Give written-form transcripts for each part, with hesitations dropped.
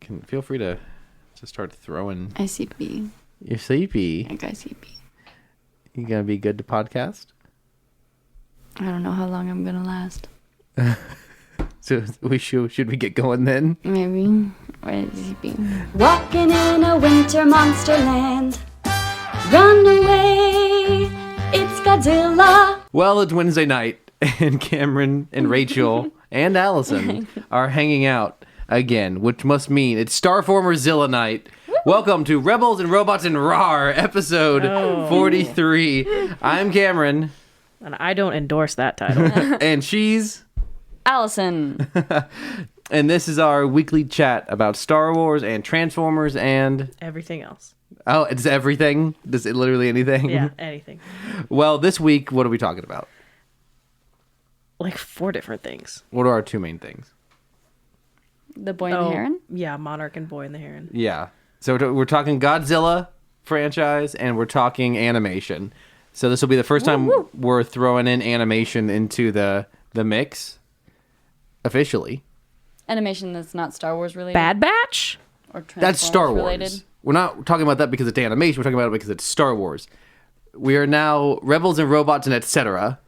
can feel free to start throwing. ICP. You're sleepy. I got ICP. You gonna be good to podcast? I don't know how long I'm gonna last. So should we get going then? Maybe. What is ICP? Walking in a winter monster land. Run away, it's Godzilla. Well, it's Wednesday night, and Cameron and Rachel and Allison are hanging out again, which must mean it's Starformerzilla night. Woo! Welcome to Rebels and Robots and Rawr, episode 43. I'm Cameron. And I don't endorse that title. And she's... Allison. And this is our weekly chat about Star Wars and Transformers and... Everything else. Oh, it's everything? Does it literally anything? Yeah, anything. Well, this week, what are we talking about? Like 4 different things. What are our 2 main things? The Boy and the Heron? Yeah, Monarch and Boy and the Heron. Yeah. So we're talking Godzilla franchise and we're talking animation. So this will be the first time we're throwing in animation into the mix officially. Animation that's not Star Wars related? Bad Batch? Or That's Star Wars. related? We're not talking about that because it's animation. We're talking about it because it's Star Wars. We are now Rebels and Robots and etc.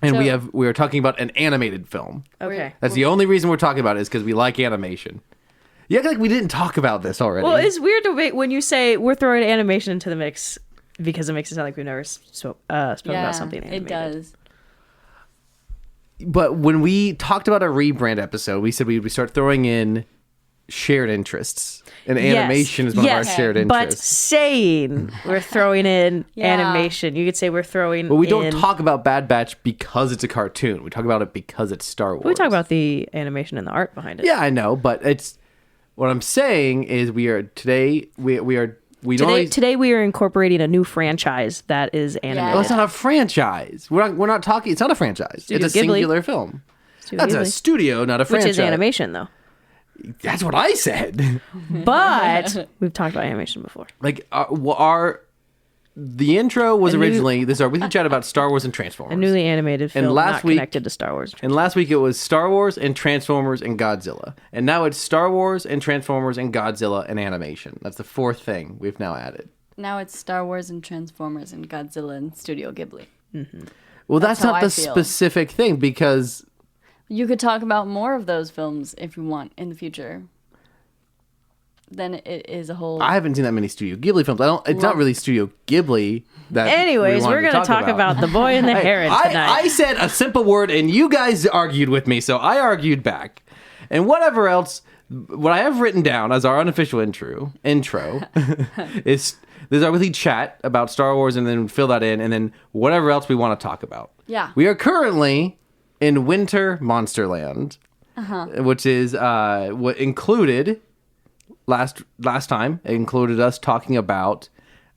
And So- we are talking about an animated film. Okay. That's the only reason we're talking about it is because we like animation. You act like we didn't talk about this already. Well, it's weird to wait when you say we're throwing animation into the mix because it makes it sound like we've never spoken about something animated. It does. But when we talked about a rebrand episode, we said we would start throwing in shared interests. And animation is one of our shared But interests. saying we're throwing in Yeah. animation, you could say we're throwing But we in... don't talk about Bad Batch because it's a cartoon. We talk about it because it's Star Wars. We talk about the animation and the art behind it. Yeah, I know, but it's what I'm saying is today we we are incorporating a new franchise that is animated. Well, it's not a franchise. We're not talking. It's not a franchise. Studio it's a Ghibli. singular film. Studio That's a Ghibli, studio, not a which franchise. is animation, though. That's what I said. But we've talked about animation before. Like the intro was originally this is our weekly chat about Star Wars and Transformers. A newly animated film not connected to Star Wars. And last week it was Star Wars and Transformers and Godzilla. And now it's Star Wars and Transformers and Godzilla and animation. That's the 4th thing we've now added. Now it's Star Wars and Transformers and Godzilla and Studio Ghibli. Mm-hmm. Well, that's how not I the feel. specific thing because You could talk about more of those films if you want in the future. Then it is a whole... I haven't seen that many Studio Ghibli films. It's not really Studio Ghibli that Anyways, we're going to talk about The Boy and the Heron tonight. I said a simple word and you guys argued with me, so I argued back. And whatever else, what I have written down as our unofficial intro is there's our weekly chat about Star Wars and then fill that in and then whatever else we want to talk about. Yeah. We are currently in Winter Monsterland, which is what included... Last time, it included us talking about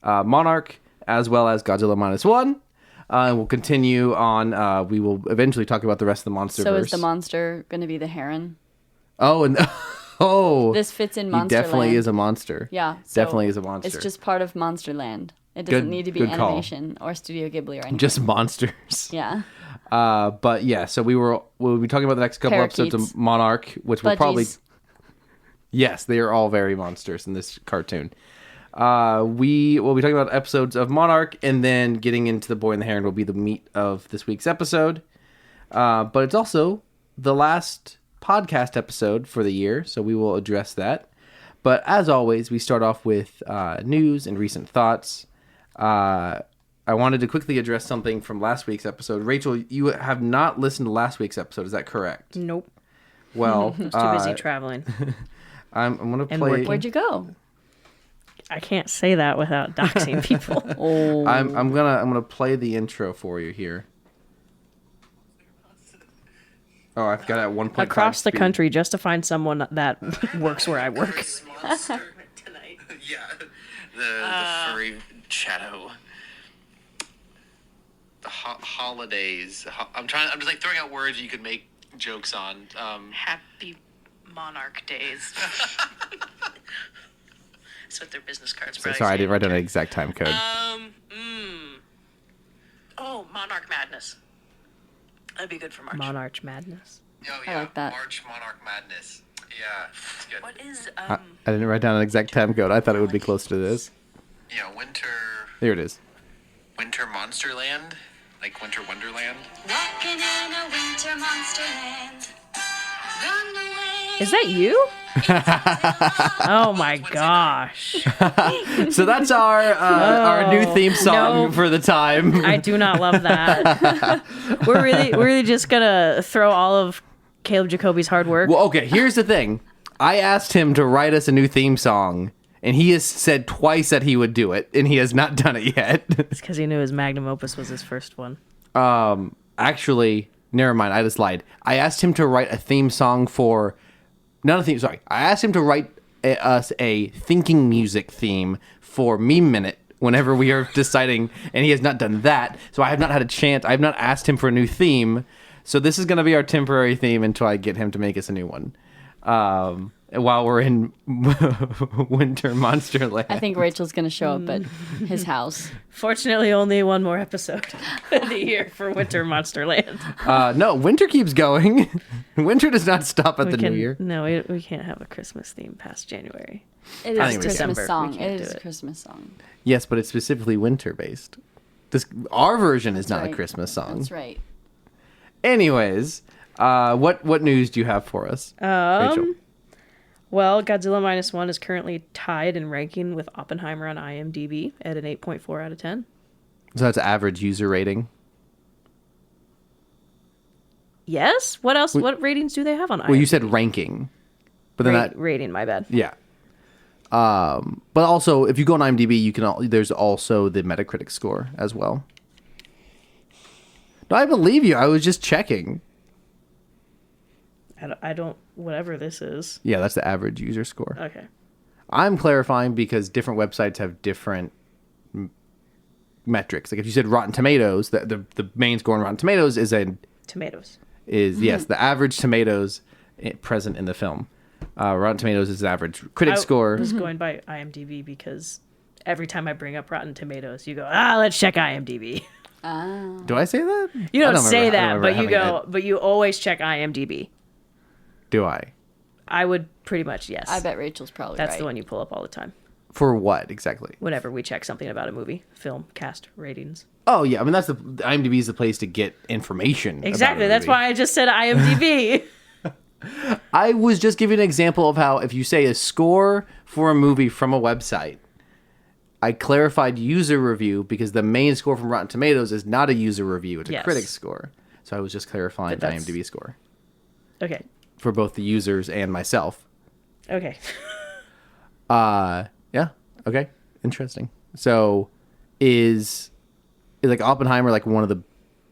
Monarch as well as Godzilla -1. And we'll continue on. We will eventually talk about the rest of the Monsterverse. So is the monster going to be the heron? Oh, and This fits in he Monsterland. definitely is a monster. Yeah. so definitely is a monster. It's just part of Monsterland. It doesn't need to be good call. animation or Studio Ghibli or anything. Just monsters. Yeah. But yeah, so we'll be talking about the next couple episodes Parakeets. of Monarch, which will probably. Budgies. Yes, they are all very monsters in this cartoon. We will be talking about episodes of Monarch, and then getting into The Boy and the Heron will be the meat of this week's episode. But it's also the last podcast episode for the year, so we will address that. But as always, we start off with news and recent thoughts. I wanted to quickly address something from last week's episode. Rachel, you have not listened to last week's episode. Is that correct? Nope. Well, I was too busy traveling. I'm going to And play... working. Where'd you go? I can't say that without doxing people. Oh. I'm gonna play the intro for you here. Oh, I've got it at 1.5 Across the speed. country just to find someone that works where I work. Yeah, the furry shadow. The holidays. I'm just like throwing out words you could make jokes on. Happy Monarch Days. That's what their business cards probably Sorry, I say. didn't write down an exact time code. Oh, Monarch Madness. That'd be good for March. Monarch Madness. Oh I yeah, like that. March Monarch Madness. Yeah, it's good. What is I didn't write down an exact time code. I thought it would be close to this. Yeah, winter There it is. Monsterland, like Winter Wonderland. Walking in a winter monster land. Run away. Is that you? Oh my gosh. So that's our new theme song no. for the time. I do not love that. we're really just gonna throw all of Caleb Jacoby's hard work. Well, okay, here's the thing. I asked him to write us a new theme song, and he has said twice that he would do it, and he has not done it yet. It's because he knew his magnum opus was his first one. Actually, never mind. I just lied. I asked him to write a theme song for... Not a theme, sorry. I asked him to write us a thinking music theme for Meme Minute whenever we are deciding, and he has not done that. So I have not had a chance. I have not asked him for a new theme. So this is going to be our temporary theme until I get him to make us a new one. While we're in Winter Monsterland. I think Rachel's gonna show up at his house. Fortunately, only one more episode in the year for Winter Monsterland. No, winter keeps going. Winter does not stop at the new year. No, we can't have a Christmas theme past January. It is I a think we Christmas can. song. We can't It do is a it. Christmas song. Yes, but it's specifically winter based. Our version is That's not a right. Christmas song. That's right. Anyways, what news do you have for us, Rachel? Well, Godzilla Minus One is currently tied in ranking with Oppenheimer on IMDb at an 8.4 out of 10. So that's average user rating. Yes? What else? What ratings do they have on IMDb? Well, you said ranking, but then that rating, my bad. yeah. But also, if you go on IMDb, you can. There's also the Metacritic score as well. No, I believe you. I was just checking. I don't whatever this is. Yeah, that's the average user score. Okay. I'm clarifying because different websites have different metrics. Like if you said Rotten Tomatoes, the main score on Rotten Tomatoes is Tomatoes. yes, the average tomatoes present in the film. Rotten Tomatoes is the average critic score. I was going by IMDb because every time I bring up Rotten Tomatoes, you go, let's check IMDb. Do I say that? You I don't say remember- I that, don't but remember you having go, but you always check IMDb. Do I? I would pretty much, yes. I bet Rachel's probably That's right. the one you pull up all the time. For what exactly? Whenever we check something about a movie, film, cast, ratings. Oh yeah, I mean that's the IMDb is the place to get information. Exactly. about a That's movie. why I just said IMDb. I was just giving an example of how if you say a score for a movie from a website, I clarified user review because the main score from Rotten Tomatoes is not a user review; it's a Yes. critic score. So I was just clarifying the But that's- IMDb score Okay. for both the users and myself. Okay. Yeah. Okay. Interesting. So, is like Oppenheimer like one of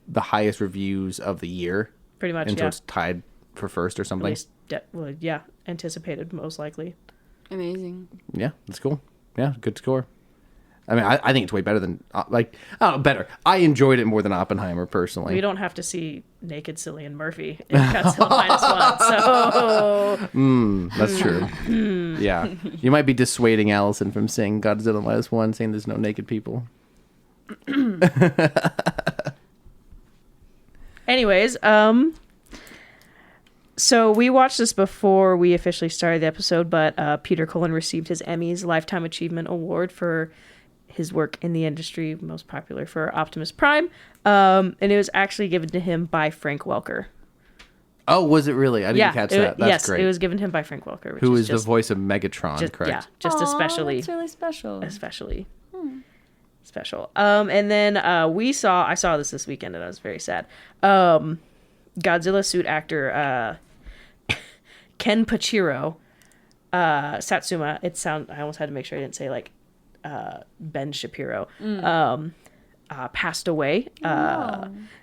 the highest reviews of the year? Pretty much, And so yeah. it's tied for first or At something. least, well, yeah, anticipated most likely. Amazing. Yeah, that's cool. Yeah, good score. I mean, I think it's way better than better. I enjoyed it more than Oppenheimer personally. We don't have to see naked Cillian Murphy in Godzilla Minus One, so That's true. Yeah, you might be dissuading Allison from saying Godzilla -1, saying there's no naked people. anyways, so we watched this before we officially started the episode, but Peter Cullen received his Emmys Lifetime Achievement Award for his work in the industry, most popular for Optimus Prime, and it was actually given to him by Frank Welker. Oh, was it really? I didn't catch that. That's yes, great. it was given to him by Frank Welker, which Who is is just, the voice of Megatron, just, correct? yeah, just especially That's really special. special. And then I saw this weekend and I was very sad. Godzilla suit actor Ken Pachiro, Satsuma. I almost had to make sure I didn't say like Ben Shapiro. Passed away.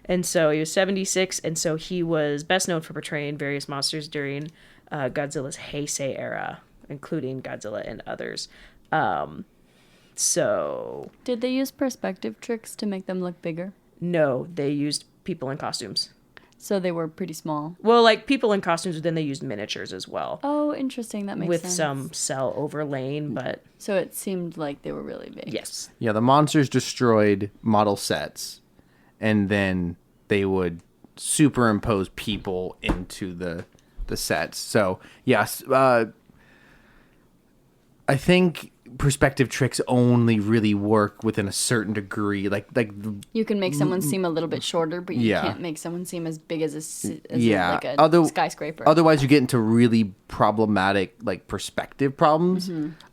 And so he was 76, and so he was best known for portraying various monsters during Godzilla's Heisei era, including Godzilla and others. So Did they use perspective tricks to make them look bigger? no, they used people in costumes. So they were pretty small. Well, like people in costumes, but then they used miniatures as well. Oh, interesting. That makes with sense. some cell overlaying, but So it seemed like they were really big. yes. Yeah, the monsters destroyed model sets, and then they would superimpose people into the the sets. So yes, I think perspective tricks only really work within a certain degree. Like You can make someone seem a little bit shorter, but you Yeah. can't make someone seem as big as yeah, like a skyscraper. Otherwise, you get into really problematic like perspective problems.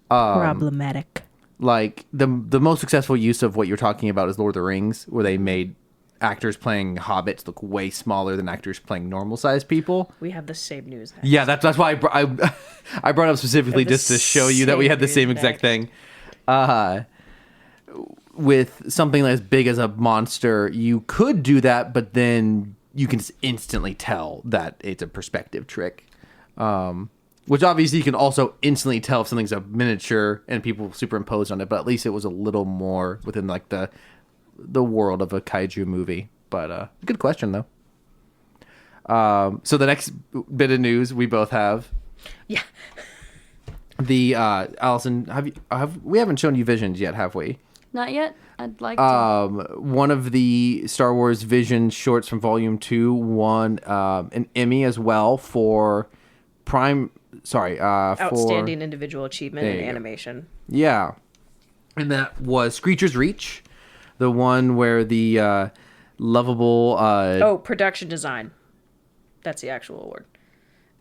Problematic. Like the most successful use of what you're talking about is Lord of the Rings, where they made actors playing hobbits look way smaller than actors playing normal sized people. We have the same news. Yeah, that's why I brought up specifically We have the just to show you that we had the same same exact news. thing. With something as big as a monster, you could do that, but then you can instantly tell that it's a perspective trick. Which obviously you can also instantly tell if something's a miniature and people superimposed on it, but at least it was a little more within like the world of a kaiju movie. But good question though. So the next bit of news we both have. Yeah. The Allison, we haven't shown you Visions yet, have we? Not yet. I'd like to. One of the Star Wars Vision shorts from Volume 2 won an Emmy as well for Outstanding individual achievement There in you go. animation. Yeah. And that was Screecher's Reach, the one where the lovable Production design. That's the actual award.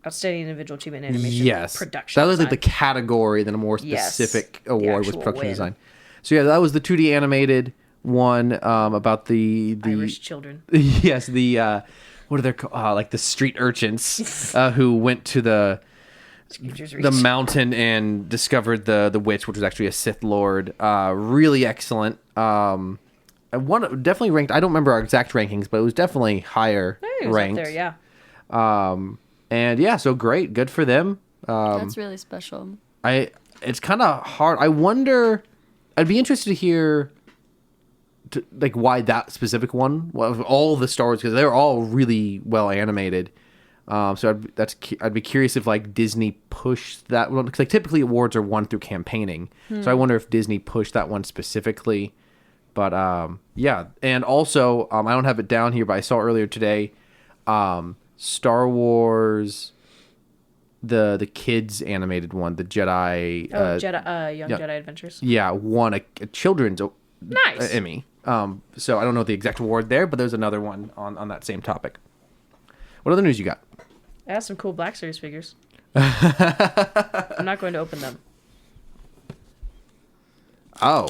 Outstanding individual achievement in animation. yes. Production that was like design. the category, then a more Yes, specific the award was actual production win. design. So yeah, that was the 2D animated one about the Irish children. yes, the what are they called? Like the street urchins who went to the mountain and discovered the witch, which was actually a Sith Lord. Really excellent. One definitely ranked. I don't remember our exact rankings, but it was definitely higher It was ranked. up there, yeah. And yeah, so great, good for them. That's really special. It's kind of hard. I wonder. I'd be interested to hear, like, why that specific one. Well, of all the Star Wars, because they're all really well animated. So I'd be curious if like Disney pushed that one, because like typically awards are won through campaigning. So I wonder if Disney pushed that one specifically. But yeah, and also I don't have it down here, but I saw earlier today, Star Wars, the kids animated one, the Jedi. Young yeah. Jedi Adventures. Yeah, won a children's Nice. Emmy. So I don't know the exact award there, but there's another one on that same topic. What other news you got? I have some cool Black Series figures. I'm not going to open them. Oh,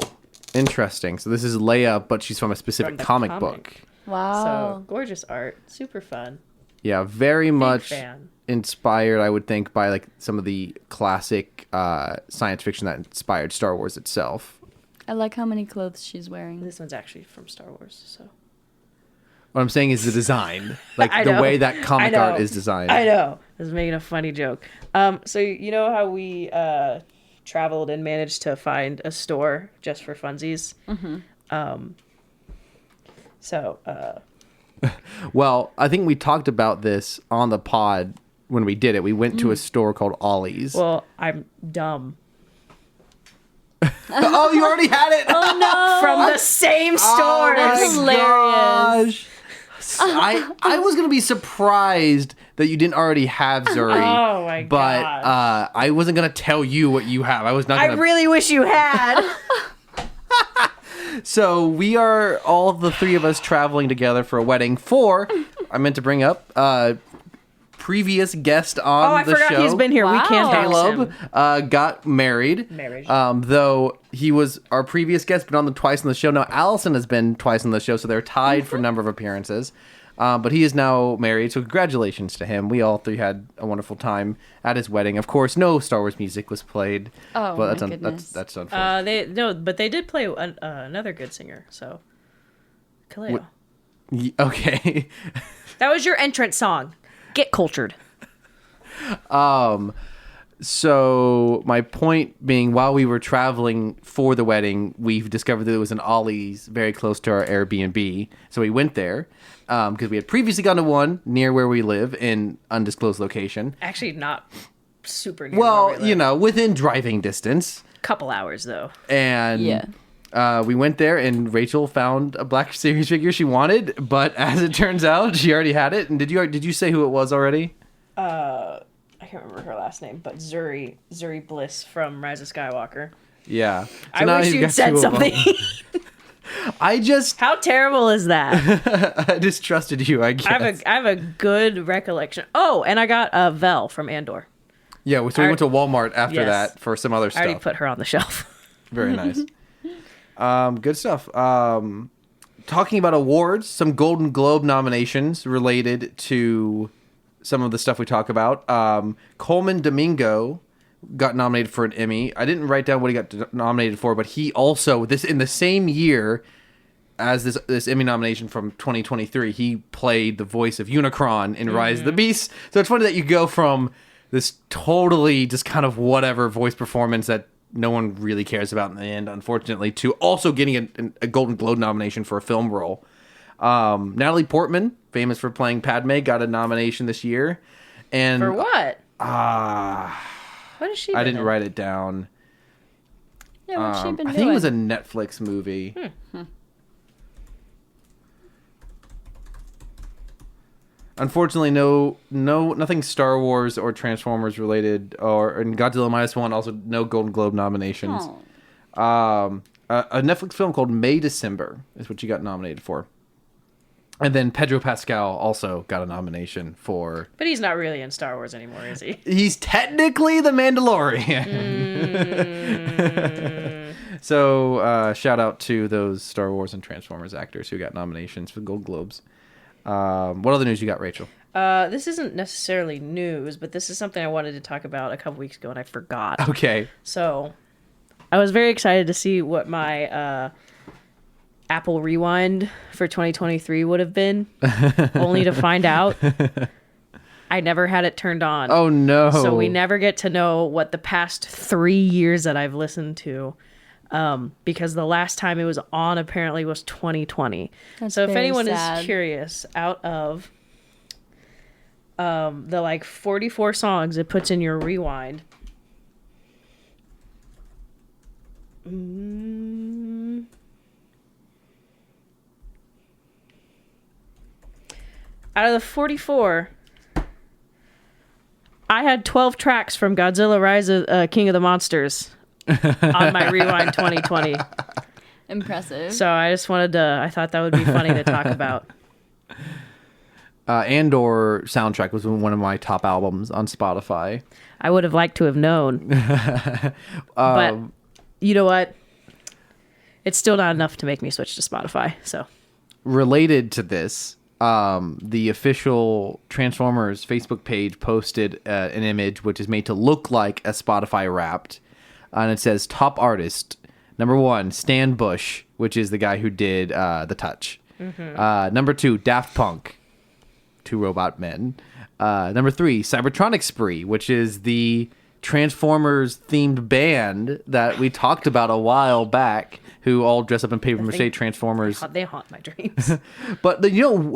interesting. So this is Leia, but she's from a specific From the comic comic. book. Wow. So gorgeous art, super fun. Yeah, very much fan. inspired, I would think, by like some of the classic science fiction that inspired Star Wars itself. I like how many clothes she's wearing. This one's actually from Star Wars, so. What I'm saying is the design, like I the know. way that I comic know. art is designed. I know. I was making a funny joke. So you know how we traveled and managed to find a store just for funsies? Mm-hmm. Well, I think we talked about this on the pod when we did it. We went to a store called Ollie's. Well, I'm dumb. Oh, you already had it. Oh no! From the same store. that's hilarious. Gosh. I was gonna be surprised that you didn't already have Zuri. Oh my but gosh. I wasn't gonna tell you what you have. I was not I gonna. really wish you had. So we are all the three of us traveling together for a wedding for. I meant to bring up previous guest on Oh, I the forgot show. he's been here. We Wow. can't dox Caleb him. got married. Though he was our previous guest, but on the twice on the show. Now Allison has been twice on the show, so they're tied for number of appearances. But he is now married, so congratulations to him. We all three had a wonderful time at his wedding. Of course, no Star Wars music was played. Oh, but my goodness. that's unfortunate. They did play another good singer. So, Kaleo. Okay. That was your entrance song. Get cultured. So my point being, while we were traveling for the wedding, we've discovered that there was an Ollie's very close to our Airbnb. So we went there because we had previously gone to one near where we live in undisclosed location. Actually, not super near. Well, where we live. you know, within driving distance. Couple hours though. And Yeah. we went there, and Rachel found a Black Series figure she wanted, but as it turns out, she already had it. And did you say who it was already? I can't remember her last name, but Zuri Bliss from Rise of Skywalker. Yeah. So I now wish you've you'd got said two of them. something. How terrible is that? I distrusted you, I guess. I have a good recollection. Oh, and I got Vel from Andor. Yeah, so we went to Walmart after Yes. that for some other I stuff. already put her on the shelf. Very nice. Good stuff. Talking about awards, some Golden Globe nominations related to some of the stuff we talk about. Coleman Domingo got nominated for an Emmy. I didn't write down what he got nominated for, but he also, in the same year as this Emmy nomination from 2023, he played the voice of Unicron in Rise of the Beast. So it's funny that you go from this totally just kind of whatever voice performance that no one really cares about in the end, unfortunately, to also getting a Golden Globe nomination for a film role. Natalie Portman, famous for playing Padme, got a nomination this year. And For what? What has she I been didn't in? write it down. Yeah, what's she been I doing? think it was a Netflix movie. Unfortunately, nothing Star Wars or Transformers related, and Godzilla -1 also no Golden Globe nominations. Oh. A Netflix film called May December is what you got nominated for, and then Pedro Pascal also got a nomination for. But he's not really in Star Wars anymore, is he? He's technically the Mandalorian. So shout out to those Star Wars and Transformers actors who got nominations for Gold Globes. What other news you got, Rachel? This isn't necessarily news, but this is something I wanted to talk about a couple weeks ago and I forgot. Okay. So, I was very excited to see what my Apple Rewind for 2023 would have been, only to find out I never had it turned on. Oh, no. So we never get to know what the past 3 years that I've listened to. Because the last time it was on apparently was 2020. That's so if very anyone sad. is curious, out of the 44 songs it puts in your rewind, out of the 44, I had 12 tracks from Godzilla Rise of King of the Monsters on my Rewind 2020. Impressive. So I just I thought that would be funny to talk about. Andor soundtrack was one of my top albums on Spotify. I would have liked to have known. But you know what? It's still not enough to make me switch to Spotify. So Related to this, the official Transformers Facebook page posted an image which is made to look like a Spotify Wrapped. And it says top artist. Number 1, Stan Bush, which is the guy who did The Touch. Number 2, Daft Punk, Two Robot Men. Number 3, Cybertronic Spree, which is the Transformers themed band that we talked about a while back, who all dress up in paper mache Transformers. they haunt my dreams. But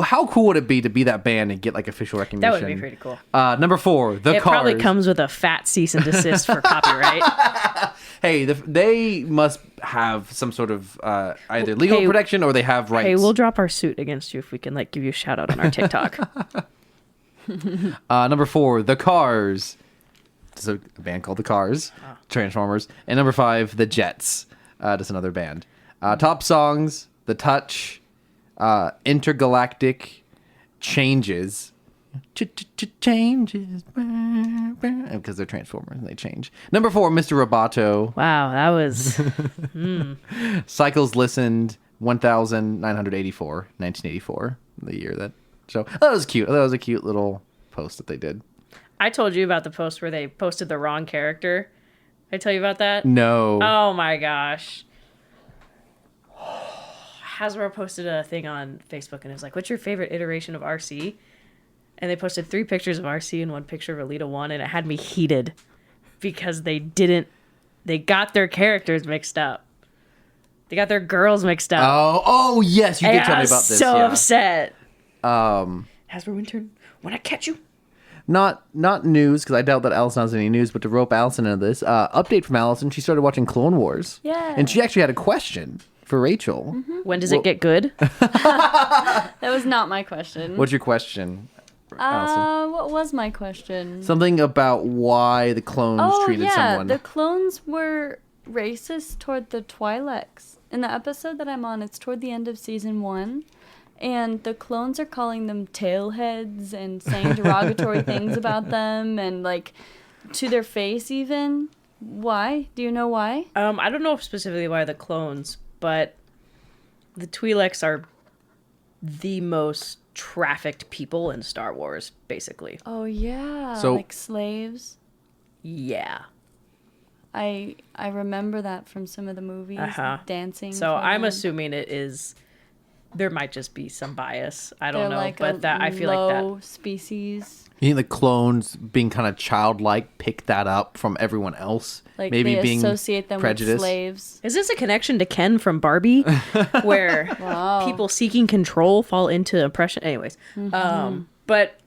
how cool would it be to be that band and get official recognition? That would be pretty cool. Number 4, The It Cars. probably comes with a fat cease and desist for copyright. Hey, they must have some sort of either legal Hey, protection or they have rights. Hey, we'll drop our suit against you if we can give you a shout out on our TikTok. Number 4, The Cars. There's a band called The Cars, Transformers. And number 5, The Jets. That's another band. Top songs, The Touch, Intergalactic, Changes. Changes. Because they're Transformers and they change. Number 4, Mr. Roboto. Wow, that was... Cycles Listened, 1,984, 1984, the year that show. That was cute. That was a cute little post that they did. I told you about the post where they posted the wrong character. I tell you about that? No. Oh my gosh. Hasbro posted a thing on Facebook and it was like, what's your favorite iteration of RC? And they posted 3 pictures of RC and 1 picture of Alita 1, and it had me heated because they got their characters mixed up. They got their girls mixed up. Oh yes, you did tell me about this. So yeah. upset. Hasbro intern, when I catch you. Not news, because I doubt that Allison has any news, but to rope Allison into this, update from Allison, she started watching Clone Wars. Yeah. And she actually had a question for Rachel. When does it get good? That was not my question. What's your question? Allison? What was my question? Something about why the clones treated someone. The clones were racist toward the Twi'leks. In the episode that I'm on, it's toward the end of season 1, and the clones are calling them tailheads and saying derogatory things about them, and like to their face even. Why? Do you know why? I don't know specifically why the clones, but the Twi'leks are the most trafficked people in Star Wars, basically. Oh yeah, So- like slaves. Yeah. I remember that from some of the movies. Uh-huh. Dancing. So for I'm them. assuming it is. There might just be some bias. I They're don't know, like but a that I feel like low that. species. You think the clones being kind of childlike picked that up from everyone else? Like Maybe they being associate them prejudiced? with slaves. Is this a connection to Ken from Barbie, where Wow. people seeking control fall into oppression? Anyways, but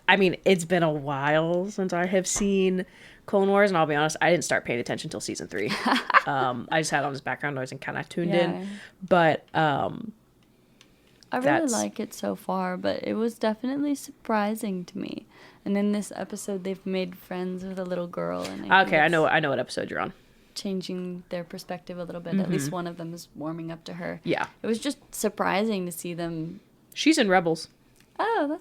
I mean, it's been a while since I have seen Clone Wars, and I'll be honest, I didn't start paying attention until season 3. I just had on as background noise and kind of tuned Yeah. in. But I really That's- like it so far, but it was definitely surprising to me. And in this episode, they've made friends with a little girl, and okay, I know what episode you're on. changing their perspective a little bit. At least one of them is warming up to her. Yeah, It was just surprising to see them. she's in Rebels. Oh,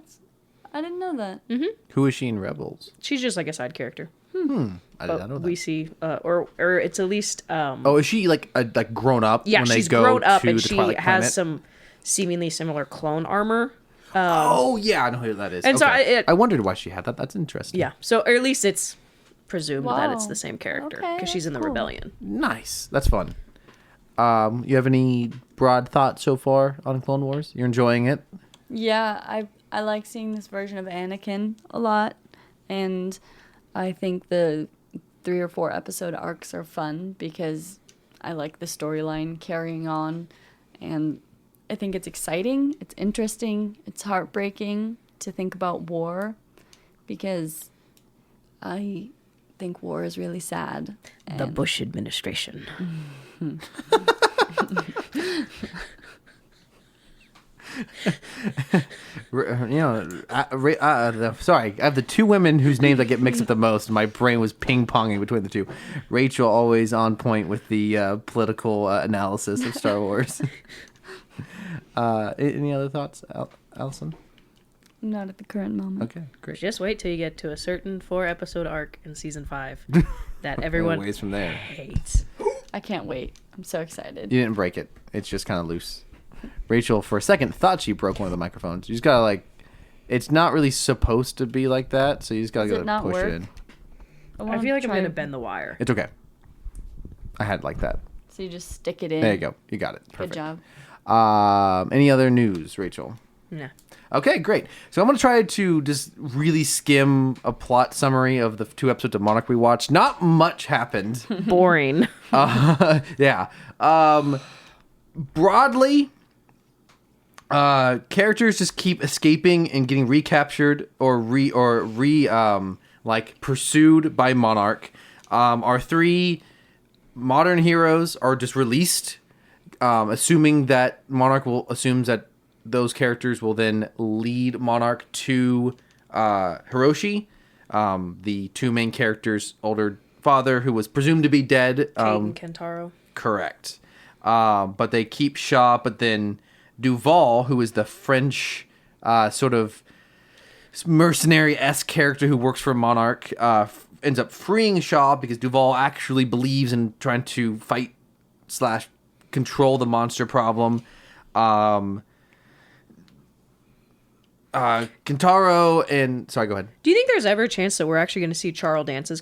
I didn't know that. Who is she in Rebels? She's just like a side character. I did But not know that. we see, or it's at least. Oh, is she like grown up? Yeah, when they she's go grown up to and the she Twilight has Planet? some seemingly similar clone armor. Oh yeah, I know who that is. And so Okay. I wondered why she had that. That's interesting. Yeah, so or at least it's presumed that it's Wow. the same character Okay, because she's in the cool. rebellion. Nice. That's fun. You have any broad thoughts so far on Clone Wars? You're enjoying it? Yeah, I like seeing this version of Anakin a lot, and I think the 3 or 4 episode arcs are fun because I like the storyline carrying on, and I think it's exciting, it's interesting, it's heartbreaking to think about war, because I think war is really sad. The and- Bush administration. Sorry, I have the two women whose names I get mixed up the most. And my brain was ping-ponging between the two. Rachel, always on point with the political analysis of Star Wars. Any other thoughts, Allison? Not at the current moment. Okay, great. Just wait till you get to a certain 4-episode arc in season 5 that everyone Ways from there. hates. I can't wait. I'm so excited. You didn't break it. It's just kind of loose. Rachel, for a second, thought she broke one of the microphones. You just gotta it's not really supposed to be like that, so you just gotta Does it go not push work? it in. I wanna feel like I'm try- gonna bend the wire. It's okay. I had it like that. So you just stick it in. There you go. You got it. Good Perfect. job. Any other news, Rachel? Nah. Okay, great. So I'm going to try to just really skim a plot summary of the 2 episodes of Monarch we watched. Not much happened. Boring. Yeah. Broadly, characters just keep escaping and getting recaptured or pursued by Monarch. Our 3 modern heroes are just released, assuming that Monarch assumes that those characters will then lead Monarch to Hiroshi, the 2 main characters' older father, who was presumed to be dead. Kate and Kentaro. Correct. But they keep Shaw, but then Duval, who is the French sort of mercenary-esque character who works for Monarch, ends up freeing Shaw because Duval actually believes in trying to fight / control the monster problem. Kentaro and... Sorry, go ahead. Do you think there's ever a chance that we're actually going to see Charles Dance's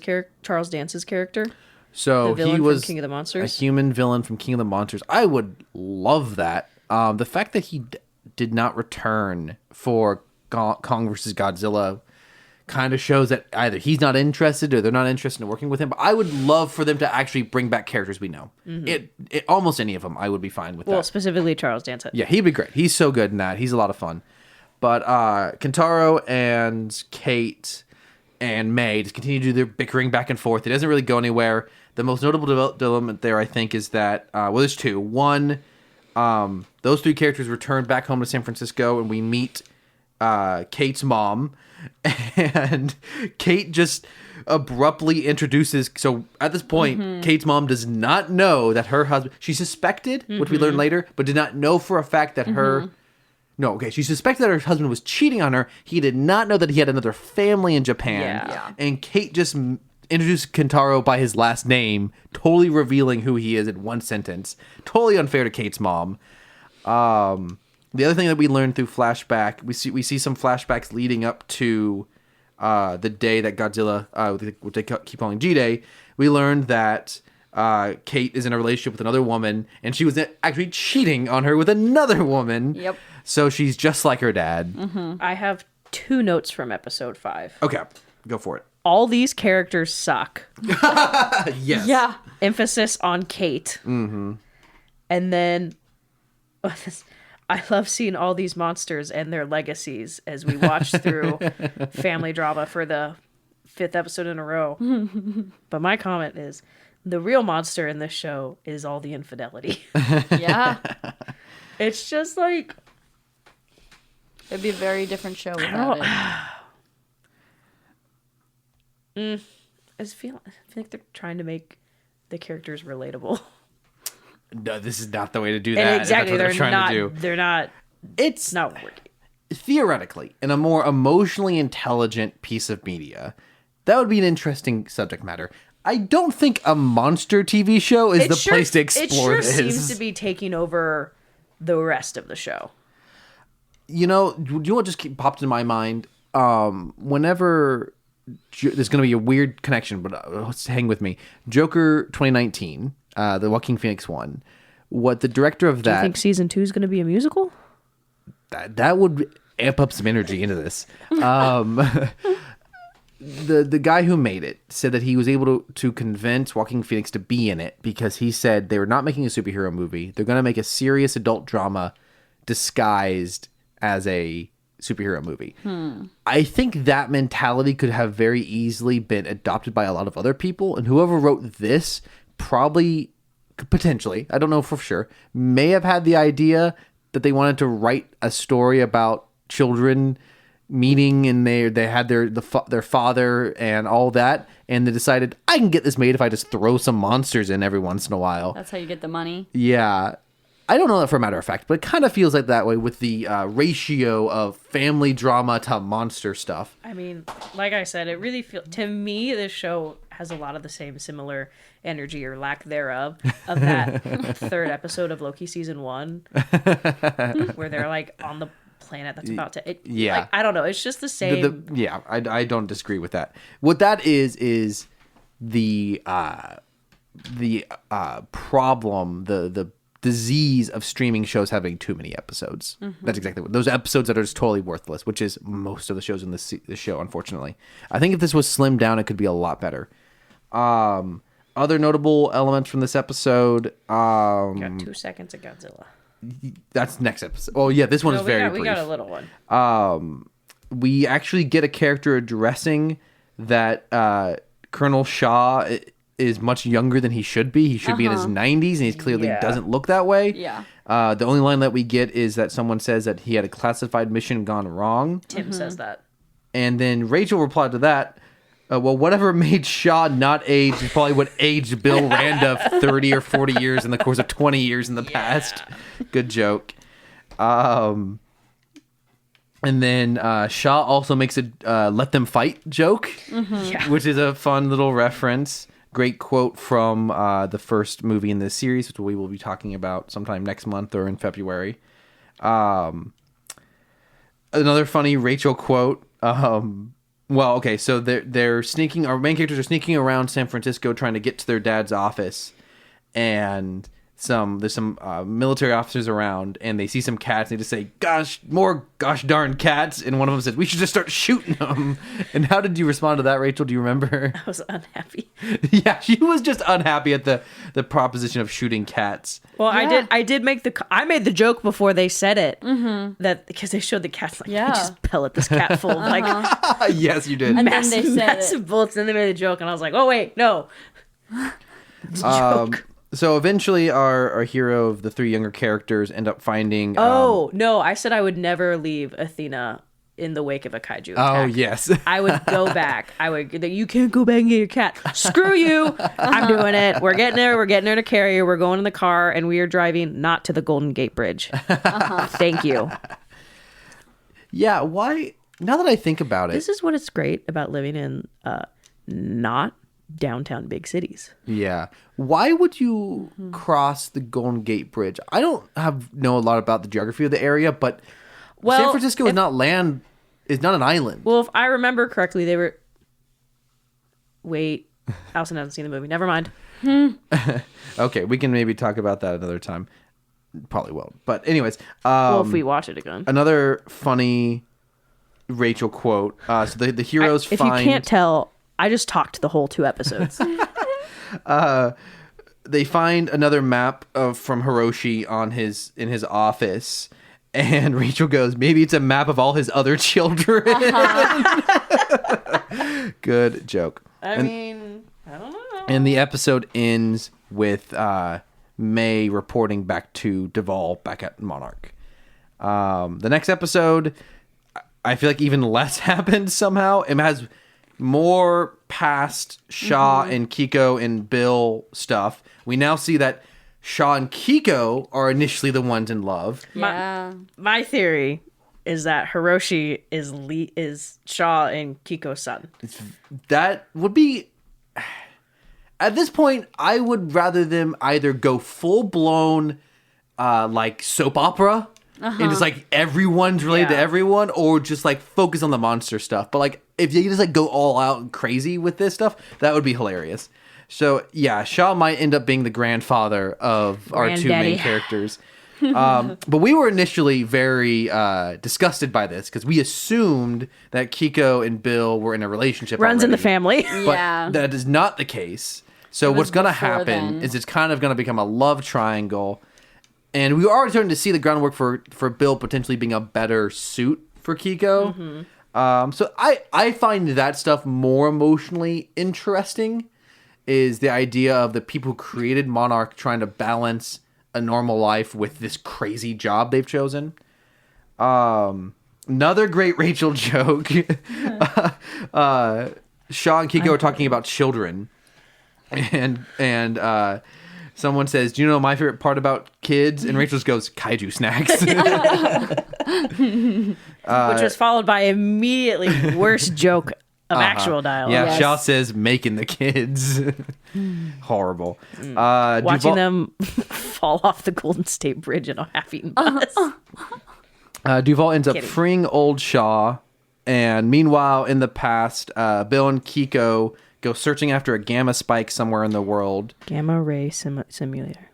character? So The villain he from was King of the Monsters? a human villain from King of the Monsters. I would love that. The fact that he did not return for Kong versus Godzilla kind of shows that either he's not interested or they're not interested in working with him. But I would love for them to actually bring back characters we know. It almost any of them, I would be fine with Well, that. specifically Charles Dance. Yeah, he'd be great. He's so good in that. He's a lot of fun. But Kentaro and Kate and May just continue to do their bickering back and forth. It doesn't really go anywhere. The most notable development there, I think, is that, there's 2. One, those 3 characters return back home to San Francisco, and we meet Kate's mom, and Kate just abruptly introduces. So at this point, Kate's mom does not know that her husband. She suspected, which we learn later, but did not know for a fact that her. No, okay. She suspected that her husband was cheating on her. He did not know that he had another family in Japan. Yeah. And Kate just introduced Kentaro by his last name, totally revealing who he is in one sentence. Totally unfair to Kate's mom. The other thing that we learned through flashback, we see some flashbacks leading up to the day that Godzilla, what they keep calling G-Day. We learned that Kate is in a relationship with another woman, and she was actually cheating on her with another woman. Yep. So she's just like her dad. I have 2 notes from episode 5. Okay, go for it. All these characters suck. Yes. Yeah. Emphasis on Kate. Mm-hmm. And then I love seeing all these monsters and their legacies as we watch through family drama for the 5th episode in a row. But my comment is, the real monster in this show is all the infidelity. Yeah. It's just like... It'd be a very different show without it. I feel like they're trying to make the characters relatable. No, this is not the way to do that. And exactly, If that's what they're not. trying to do. They're not. It's Not working. theoretically, in a more emotionally intelligent piece of media, that would be an interesting subject matter. I don't think a monster TV show is the place to explore it this. seems to be taking over the rest of the show. You know, do you know what just popped in my mind? Whenever there's going to be a weird connection, but hang with me. Joker 2019, the Joaquin Phoenix one. What the director of Do you that think season 2 is going to be a musical? that would amp up some energy into this. The guy who made it said that he was able to convince Joaquin Phoenix to be in it because he said they were not making a superhero movie. They're going to make a serious adult drama disguised as a superhero movie. I think that mentality could have very easily been adopted by a lot of other people, and whoever wrote this probably, potentially, I don't know for sure, may have had the idea that they wanted to write a story about children meeting, and they had their father and all that, and they decided, I can get this made if I just throw some monsters in every once in a while. That's how you get the money. Yeah. I don't know that for a matter of fact, but it kind of feels like that way with the ratio of family drama to monster stuff. I mean, like I said, it really feels, to me, this show has a lot of the same similar energy or lack thereof of that 3rd episode of Loki season 1, where they're like on the planet that's about to. Yeah. Like, I don't know. It's just the same. I don't disagree with that. What that is the problem, the disease of streaming shows having too many episodes. That's exactly what those episodes that are just totally worthless, which is most of the shows in this show, unfortunately. I think if this was slimmed down, it could be a lot better. Other notable elements from this episode. Got 2 seconds of Godzilla. That's next episode. Oh yeah, this one is very brief. We got a little one. We actually get a character addressing that Colonel Shaw is much younger than he should be. He should be in his 90s, and he clearly doesn't look that way. Yeah. The only line that we get is that someone says that he had a classified mission gone wrong. Tim says that. And then Rachel replied to that, well, whatever made Shaw not age is probably what aged Bill Randa 30 or 40 years in the course of 20 years in the past. Good joke. And then Shaw also makes a let them fight joke, which is a fun little reference. Great quote from the first movie in this series, which we will be talking about sometime next month or in February. Another funny Rachel quote. Well, okay, so they're sneaking. Our main characters are sneaking around San Francisco trying to get to their dad's office, and there's some military officers around, and they see some cats, and they just say, gosh darn cats, and one of them says, we should just start shooting them. And how did you respond to that, Rachel? Do you remember? I was unhappy. Yeah, she was just unhappy at the proposition of shooting cats. Well, I did make I made the joke before they said it, that because they showed the cats, like, you just pellet this cat full of, like, Yes, you did. And then they said massive bullets, and they made a joke, and I was like, oh, wait, no. It's a joke. So eventually our hero of the 3 younger characters end up finding... no, I said I would never leave Athena in the wake of a kaiju Oh, attack. yes. I would go back. You can't go back and get your cat. Screw you. I'm doing it. We're getting there. We're getting there to carrier. We're going in the car and we are driving not to the Golden Gate Bridge. Thank you. Yeah, why? Now that I think about it. This is what it's great about living in not downtown big cities. Yeah. Why would you cross the Golden Gate Bridge? I don't know a lot about the geography of the area, but San Francisco is not an island. Well, if I remember correctly, they were... Wait. Allison hasn't seen the movie. Never mind. Okay, we can maybe talk about that another time. Probably won't. But anyways. Well, if we watch it again. Another funny Rachel quote. So the heroes If find... you can't tell, I just talked the whole 2 episodes. They find another map from Hiroshi in his office, and Rachel goes, maybe it's a map of all his other children. Good joke. I mean, I don't know. And the episode ends with May reporting back to Duvall back at Monarch. The next episode, I feel like even less happened somehow. It has more past Shaw and Kiko and Bill stuff. We now see that Shaw and Kiko are initially the ones in love. Yeah. My theory is that Hiroshi is Shaw and Kiko's son. That would be... At this point, I would rather them either go full-blown like soap opera and just like everyone's related to everyone, or just like focus on the monster stuff. But like if you just like go all out and crazy with this stuff, that would be hilarious. So yeah, Shaw might end up being the grandfather of our 2 main characters. But we were initially very disgusted by this because we assumed that Kiko and Bill were in a relationship. Runs in the already. family. But Yeah. that is not the case. So what's going to before happen then. is it's kind of going to become a love triangle. And we are already starting to see the groundwork for Bill potentially being a better suit for Kiko. So I find that stuff more emotionally interesting, is the idea of the people who created Monarch trying to balance a normal life with this crazy job they've chosen. Another great Rachel joke. Shaw and Kiko are talking about children. And someone says, "Do you know my favorite part about kids?" And Rachel just goes, "Kaiju snacks." Which was followed by immediately worst joke of actual dialogue. Yeah, Yes. Shaw says, "Making the kids." Horrible. Watching Duvall, them fall off the Golden State Bridge in a half-eaten bus. Duvall ends up Kidding. freeing old Shaw. And meanwhile, in the past, Bill and Kiko go searching after a gamma spike somewhere in the world. Gamma ray simulator.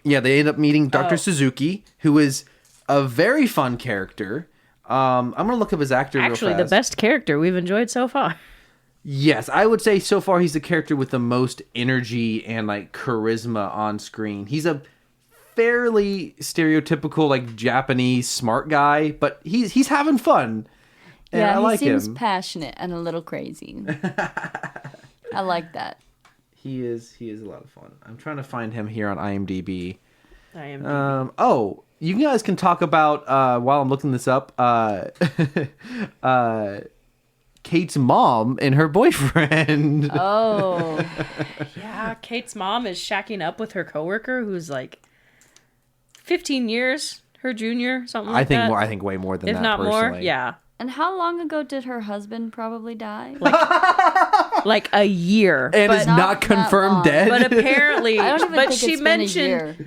Yeah, they end up meeting Dr. Suzuki, who is a very fun character. I'm going to look up his actor Actually, real the fast. best character we've enjoyed so far. Yes, I would say so far he's the character with the most energy and like charisma on screen. He's a fairly stereotypical like Japanese smart guy, but he's having fun. And Yeah, I like he seems him. passionate and a little crazy. I like that. He is a lot of fun. I'm trying to find him here on IMDb. I am. Oh, you guys can talk about while I'm looking this up. Kate's mom and her boyfriend. Oh, Yeah, Kate's mom is shacking up with her coworker who's like 15 years her junior, something like that. I think way more than if that. not more. personally. Yeah. and how long ago did her husband probably die? Like a year. and But is not not that confirmed long. dead. But apparently, I don't even but think she it's been a mentioned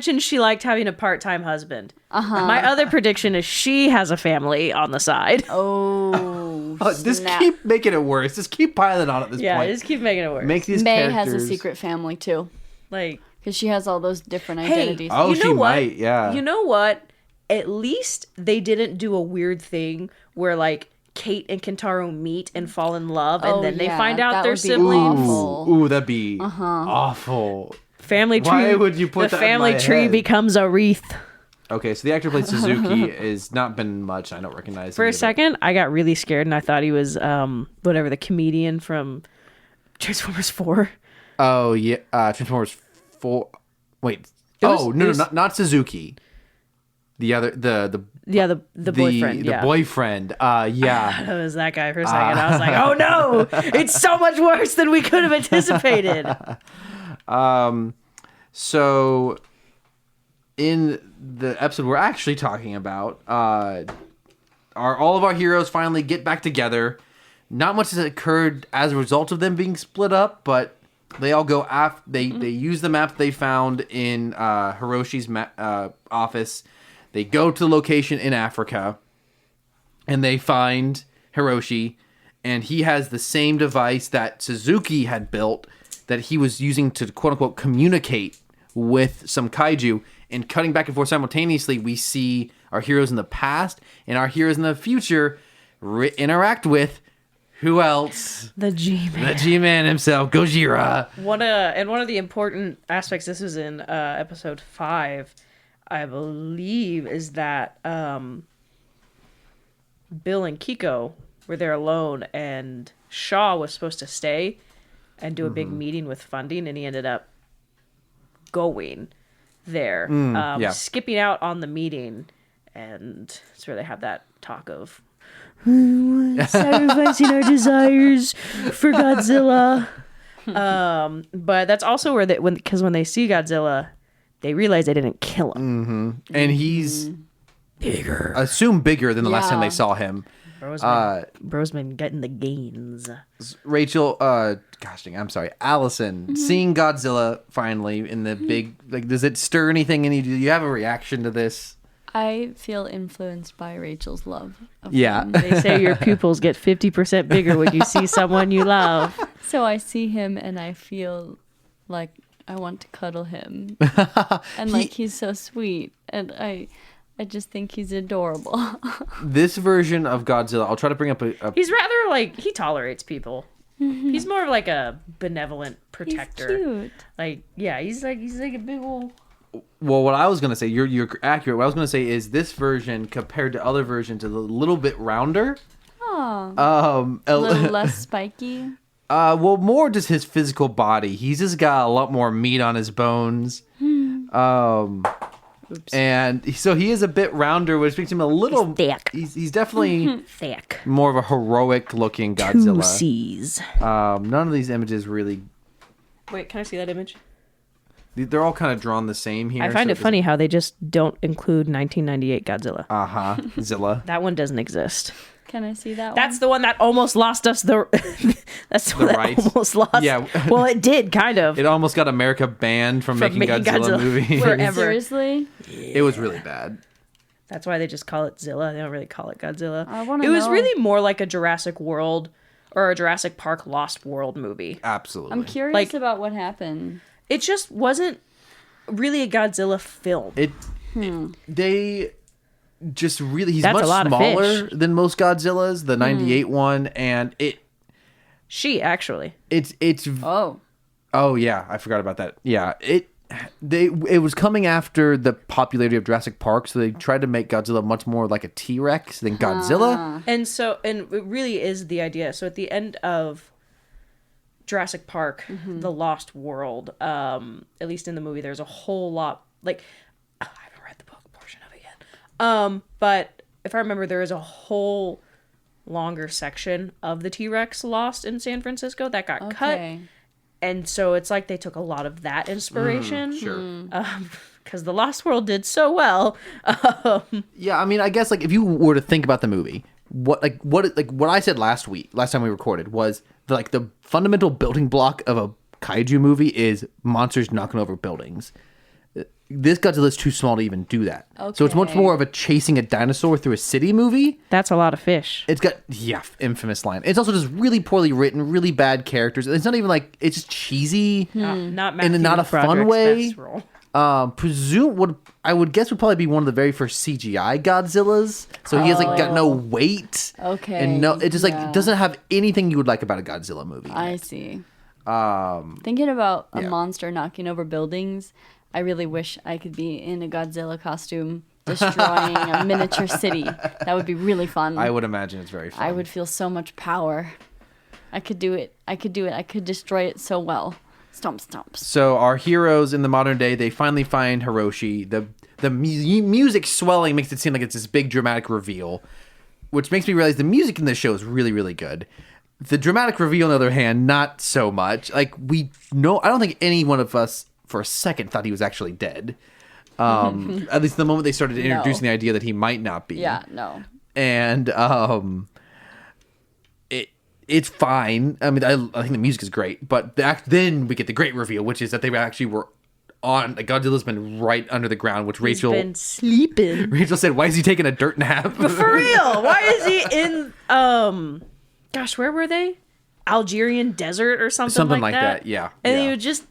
year. she liked having a part-time husband. My other prediction is she has a family on the side. Oh, Just snap. keep making it worse. Just keep piling on at this Yeah, point. just keep making it worse. Make these May characters. has a secret family too, like, because she has all those different hey, identities. Oh, you she know what? might, yeah. You know what? At least they didn't do a weird thing where like Kate and Kentaro meet and fall in love, and Oh, then they yeah, find out that they're would be siblings. awful. Ooh, that'd be awful. Family tree. Why would you put the that in family my tree head? becomes a wreath? Okay, so the actor played Suzuki has not been much. I don't recognize For any a of it. second, I got really scared and I thought he was whatever, the comedian from Transformers 4. Oh yeah, Transformers 4. Wait. was- Oh it no, was- not Suzuki. The other the Yeah, the boyfriend. The boyfriend. Yeah. It was that guy for a second. I was like, oh no, it's so much worse than we could have anticipated. So, in the episode we're actually talking about, all of our heroes finally get back together. Not much has occurred as a result of them being split up, but they all go after. They use the map they found in Hiroshi's office. They go to the location in Africa, and they find Hiroshi, and he has the same device that Suzuki had built that he was using to quote-unquote communicate with some kaiju. And cutting back and forth simultaneously, we see our heroes in the past and our heroes in the future interact with who else? The G-Man. The G-Man himself, Gojira. One of the important aspects, this was in episode 5, I believe, is that Bill and Kiko were there alone, and Shaw was supposed to stay and do a big meeting with funding, and he ended up going there, skipping out on the meeting, and that's where they have that talk of sacrificing our desires for Godzilla. But that's also where because when they see Godzilla, they realize they didn't kill him, And he's bigger. Assume bigger than the last time they saw him. Bro's been getting the gains. Rachel, Allison, seeing Godzilla finally in the big, like, does it stir anything in you? Do you have a reaction to this? I feel influenced by Rachel's love of Yeah. him. They say your pupils get 50% bigger when you see someone you love. So I see him and I feel like I want to cuddle him. And like he's so sweet. And I just think he's adorable. This version of Godzilla, I'll try to bring up a He's rather like, he tolerates people. He's more of like a benevolent protector. He's cute. Like, yeah, he's like a big old. Well, what I was gonna say, you're accurate. What I was gonna say is this version compared to other versions is a little bit rounder. Oh. A little less spiky. Well, more just his physical body. He's just got a lot more meat on his bones. Oops. And so he is a bit rounder, which makes him a little He's thick. He's definitely Thick. more of a heroic looking Godzilla. 2 C's. None of these images really. Wait, can I see that image? They're all kind of drawn the same here. I find it funny how they just don't include 1998 Godzilla. Zilla. That one doesn't exist. Can I see that That's the one that almost lost us the. That's the one that rights. almost lost. Yeah. Well, it did kind of. It almost got America banned from making Godzilla movie. one? Forever. Seriously? It was really bad. That's why they just call it Zilla. They don't really call it Godzilla. I wanna It was know. really more like a Jurassic World or a Jurassic Park Lost World movie. Absolutely. I'm curious Like- about what happened. It just wasn't really a Godzilla film. They just really he's That's much a lot of smaller fish. than most Godzillas, the 98 one, and Actually. it's Oh. oh yeah, I forgot about that. Yeah, it was coming after the popularity of Jurassic Park, so they tried to make Godzilla much more like a T-Rex than Godzilla. And it really is the idea. So at the end of Jurassic Park, The Lost World, at least in the movie, there's a whole lot, like, I haven't read the book portion of it yet. But if I remember, there is a whole longer section of the T-Rex lost in San Francisco that got cut. And so it's like they took a lot of that inspiration. Sure. Because The Lost World did so well. Yeah, I mean, I guess like if you were to think about the movie, what I said last time we recorded was the fundamental building block of a kaiju movie is monsters knocking over buildings. This Godzilla's too small to even do that. So it's much Okay. more of a chasing a dinosaur through a city movie. That's a lot of fish. It's got infamous line. It's also just really poorly written, really bad characters. It's not even like it's just cheesy. Not In not a fun Broderick's way. best role. I would guess would probably be one of the very first CGI Godzillas. So he has got no weight. Okay, And no, it just yeah. doesn't have anything you would like about a Godzilla movie. I see. Thinking about a yeah. monster knocking over buildings, I really wish I could be in a Godzilla costume destroying a miniature city. That would be really fun. I would imagine it's very fun. I would feel so much power. I could do it. I could destroy it so well. Stomp, stomps. So our heroes in the modern day, they finally find Hiroshi. The the music swelling makes it seem like it's this big dramatic reveal, which makes me realize the music in this show is really, really good. The dramatic reveal, on the other hand, not so much. Like, I don't think any one of us for a second thought he was actually dead. At least the moment they started introducing the idea that he might not be. Yeah, no. And it's fine. I mean, I think the music is great, but then we get the great reveal, which is that they actually were on. Like, Godzilla's been right under the ground, which He's been sleeping. Rachel said, "Why is he taking a dirt nap?" For real. Why is he in gosh, where were they? Algerian desert or something like that? Yeah. And yeah. he was just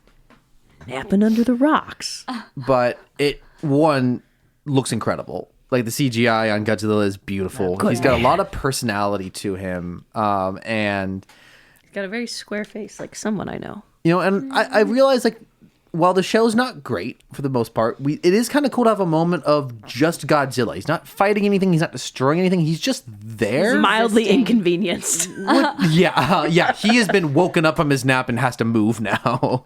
napping under the rocks. But it looks incredible. Like, the CGI on Godzilla is beautiful. He's got a lot of personality to him, and He's got a very square face, like someone I know. and I realize, like, while the show's not great for the most part, it is kind of cool to have a moment of just Godzilla. He's not fighting anything. He's not destroying anything. He's just there. Mildly inconvenienced. Yeah. He has been woken up from his nap and has to move now,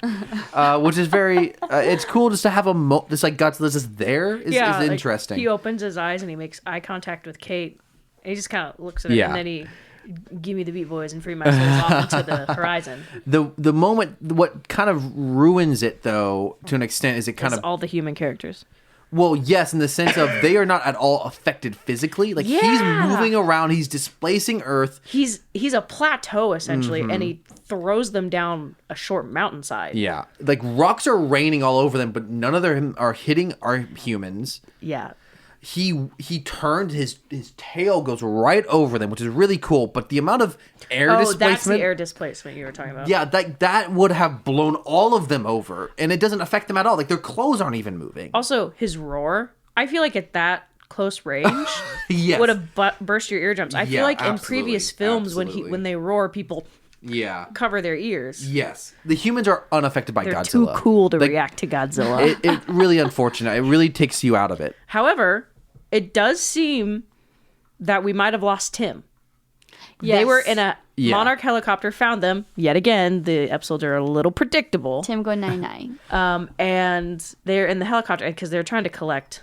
which is very. It's cool just to have this like Godzilla's just there. Is like, interesting. he opens his eyes and he makes eye contact with Kate. And he just kind of looks at her, Yeah. and then he give me the Beat Boys and free my souls off into the horizon. The moment, what kind of ruins it though, to an extent, is it kind It's of all the human characters. Well, yes, in the sense of they are not at all affected physically. Like, he's Yeah. moving around, he's displacing Earth. He's a plateau essentially, and he throws them down a short mountainside. Yeah, like rocks are raining all over them, but none of them are hitting our humans. Yeah. He turned his tail goes right over them, which is really cool. But the amount of air displacement, that's the air displacement you were talking about. yeah, that would have blown all of them over, and it doesn't affect them at all. Like, their clothes aren't even moving. Also, his roar. I feel like at that close range Yes. would have burst your eardrums. I Yeah, feel like in absolutely, previous films absolutely. when they roar, people Yeah. cover their ears. Yes, the humans are unaffected by They're Godzilla. too cool to Like, react to Godzilla. It really unfortunate. It really takes you out of it. However, it does seem that we might have lost Tim. Yes. They were in a Yeah. Monarch helicopter, found them. Yet again, the episodes are a little predictable. Tim go 9-9. And they're in the helicopter because they're trying to collect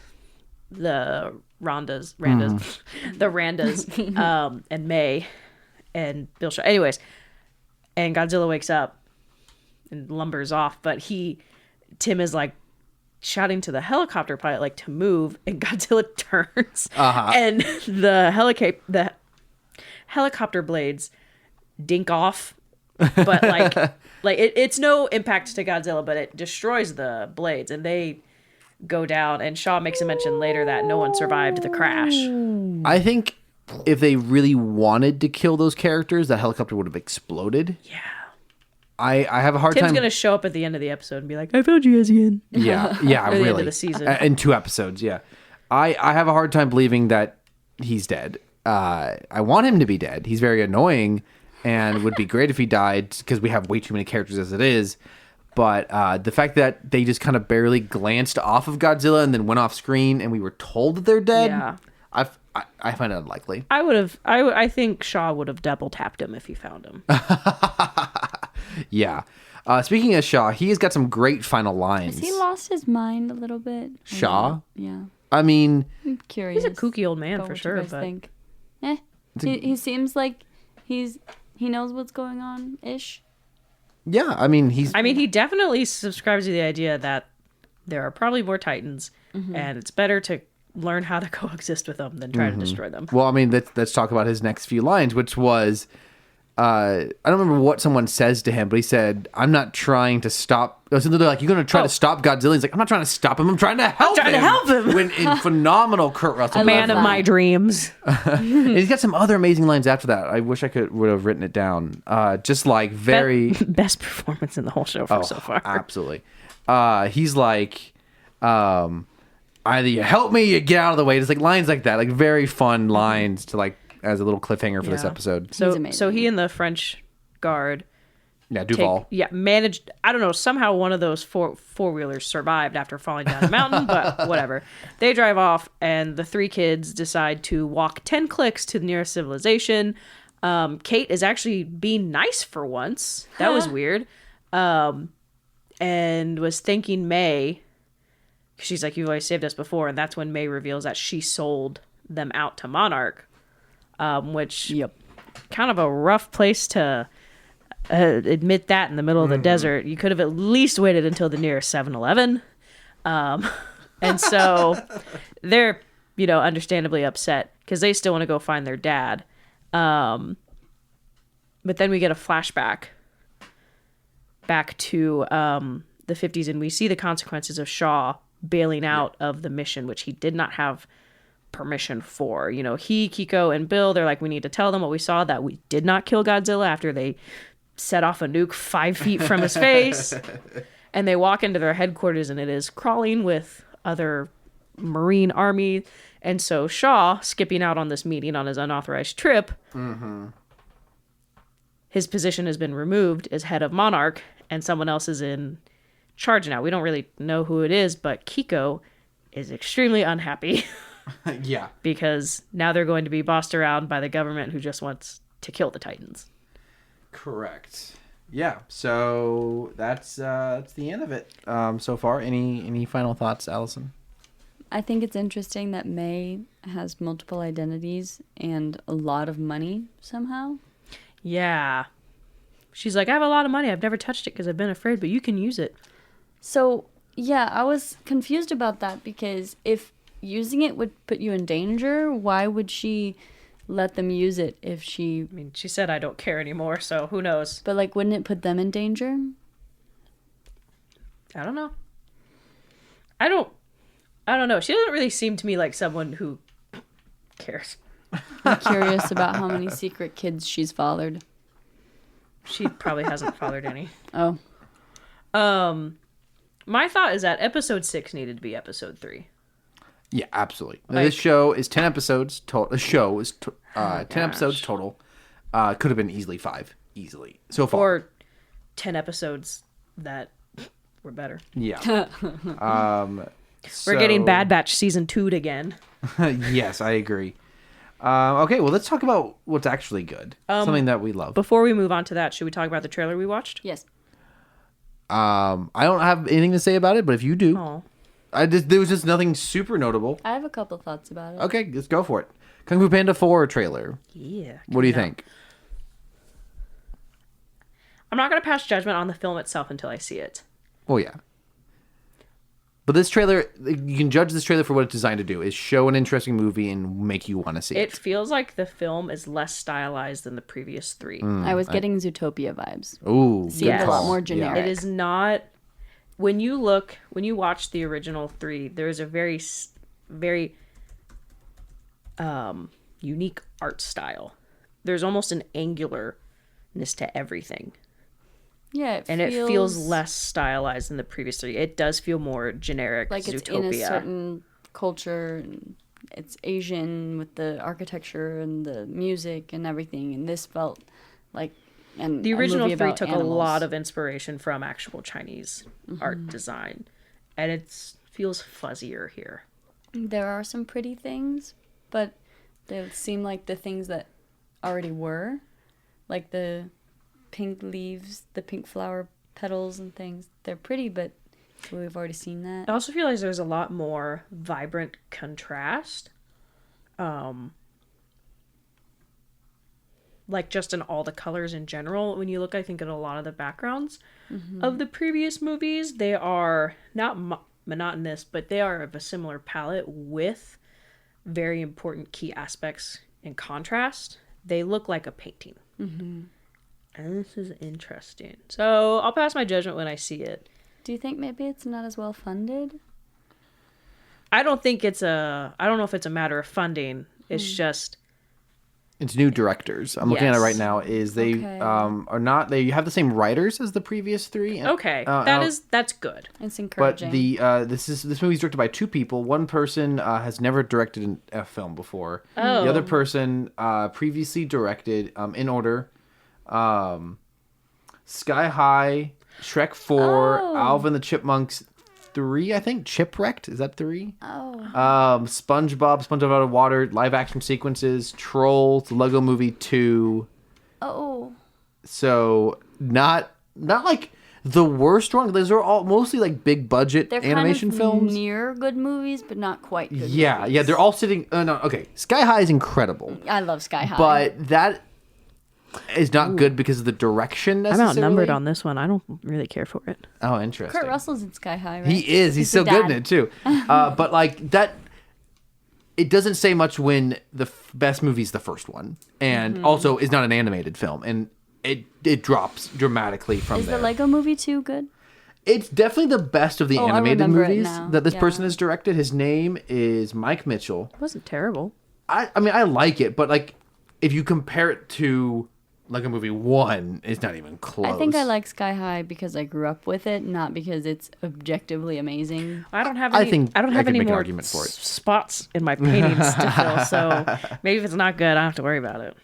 the the Randas, and May and Bill Shaw. Anyways, and Godzilla wakes up and lumbers off, but Tim is like shouting to the helicopter pilot like to move, and Godzilla turns, and the helicopter blades dink off, but like it's no impact to Godzilla, but it destroys the blades, and they go down. And Shaw makes a mention later that no one survived the crash. I think if they really wanted to kill those characters, that helicopter would have exploded. Yeah. I have a hard Tim's time. gonna show up at the end of the episode and be like, "I found you guys again." Yeah, Or the end really. of the season. In 2 episodes, yeah. I have a hard time believing that he's dead. I want him to be dead. He's very annoying, and would be great if he died because we have way too many characters as it is. But the fact that they just kind of barely glanced off of Godzilla and then went off screen, and we were told that they're dead, Yeah. I find it unlikely. I think Shaw would have double tapped him if he found him. Yeah. Speaking of Shaw, he has got some great final lines. Has he lost his mind a little bit? Shaw? Yeah. I mean, I'm curious. He's a kooky old man about for what sure, you guys but think. He seems like he knows what's going on ish. yeah. I mean, he definitely subscribes to the idea that there are probably more Titans, and it's better to learn how to coexist with them than try to destroy them. Well, I mean, let's talk about his next few lines, which was, I don't remember what someone says to him, but he said, "I'm not trying to stop." It was something like, "You're going to try to stop Godzilla." He's like, "I'm not trying to stop him. I'm trying to help him." trying to help him. When in phenomenal Kurt Russell. Man of that. my dreams. And he's got some other amazing lines after that. I wish I would have written it down. Just like very Best performance in the whole show so far. Absolutely. He's like, either you help me, you get out of the way. Just like lines like that, like very fun lines to like as a little cliffhanger for this Yeah. episode. He's So amazing. he and the French guard Yeah, Duval. managed. I don't know. Somehow one of those four-wheelers survived after falling down a mountain, but whatever. They drive off, and the 3 kids decide to walk 10 clicks to the nearest civilization. Kate is actually being nice for once. That was weird. And was thanking May. She's like, you've always saved us before. And that's when May reveals that she sold them out to Monarch, which kind of a rough place to admit that in the middle of the desert. You could have at least waited until the nearest 7-Eleven. And so they're, understandably upset because they still want to go find their dad. But then we get a flashback back to the 50s, and we see the consequences of Shaw bailing out of the mission, which he did not have permission for. He, Kiko, and Bill, they're like, we need to tell them what we saw, that we did not kill Godzilla after they set off a nuke 5 feet from his face. And they walk into their headquarters, and it is crawling with other Marine Army. And so Shaw, skipping out on this meeting on his unauthorized trip, his position has been removed as head of Monarch, and someone else is in charge now. We don't really know who it is, but Kiko is extremely unhappy. Yeah. Because now they're going to be bossed around by the government who just wants to kill the Titans. Correct. Yeah. So that's the end of it so far. Any final thoughts, Allison? I think it's interesting that May has multiple identities and a lot of money somehow. Yeah. She's like, I have a lot of money. I've never touched it because I've been afraid, but you can use it. So, yeah, I was confused about that because if using it would put you in danger, why would she let them use it if she... I mean, she said, I don't care anymore, so who knows? But, wouldn't it put them in danger? I don't know. I don't know. She doesn't really seem to me like someone who cares. I'm curious about how many secret kids she's fathered. She probably hasn't fathered any. Oh. My thought is that episode 6 needed to be episode 3. Yeah, absolutely. This show is 10 episodes total. The show is 10 episodes total. Could have been easily 5. Easily. So far. Or 10 episodes that were better. Yeah. We're getting Bad Batch season 2 again. Yes, I agree. Okay, well, let's talk about what's actually good. Something that we love. Before we move on to that, should we talk about the trailer we watched? Yes. I don't have anything to say about it, but if you do, Oh. there was just nothing super notable. I have a couple thoughts about it. Okay, let's go for it. Kung Fu Panda 4 trailer. Yeah. What do you think? I'm not going to pass judgment on the film itself until I see it. Well, yeah. But this trailer, you can judge this trailer for what it's designed to do, is show an interesting movie and make you want to see It it. feels like the film is less stylized than the previous 3. I was getting Zootopia vibes. Ooh, Seemed Yes. a lot more Yeah. generic. It is not. When you watch the original 3, there is a very unique art style. There's almost an angularness to everything. Yeah, It feels less stylized than the previous 3. It does feel more generic, like Zootopia. it's in a certain culture. And it's Asian with the architecture and the music and everything. And this felt like The original 3 about took animals. a lot of inspiration from actual Chinese art design, and it feels fuzzier here. There are some pretty things, but they seem like the things that already were, like the pink leaves, the pink flower petals and things. They're pretty, but we've already seen that. I also feel like there's a lot more vibrant contrast. Like just in all the colors in general. When you look, I think, at a lot of the backgrounds of the previous movies, they are not monotonous, but they are of a similar palette with very important key aspects in contrast. They look like a painting. And this is interesting. So I'll pass my judgment when I see it. Do you think maybe it's not as well funded? I don't know if it's a matter of funding. It's just It's new directors. I'm looking at it right now. Is they Okay. are not, they have the same writers as the previous 3. okay. That's good. It's But encouraging. this movie's directed by 2 people. One person has never directed a film before. Oh. The other person previously directed, in order, Sky High, Shrek 4, Oh. Alvin the Chipmunks 3, I think. Chipwrecked, is that 3? Oh. SpongeBob Out of Water, live action sequences, Trolls, the Lego Movie 2. Oh. So not like The worst one, those are all mostly like big budget They're animation kind of films. near good movies, but not quite good Yeah, movies. yeah, they're all sitting. No, okay, Sky High is incredible, I love Sky High. but that is not good because of the direction. I'm Necessarily. outnumbered on this one. I don't really care for it. Oh, interesting. Kurt Russell's in Sky High, right? He is. He's so the good in dad. it too. But like that, it doesn't say much when the best movie's the first one, and Mm-hmm. also is not an animated film, and it drops dramatically from Is there. the Lego Movie 2 good? It's definitely the best of the Oh, I animated remember it movies now. that this Yeah. person has directed. His name is Mike Mitchell. It wasn't terrible. I mean, I like it, but like, if you compare it to Lego Movie 1, it's not even close. I think I like Sky High because I grew up with it, not because it's objectively amazing. I don't have I any. think I don't I have could any make an more argument for it. spots in my paintings to fill. So maybe if it's not good, I don't have to worry about it.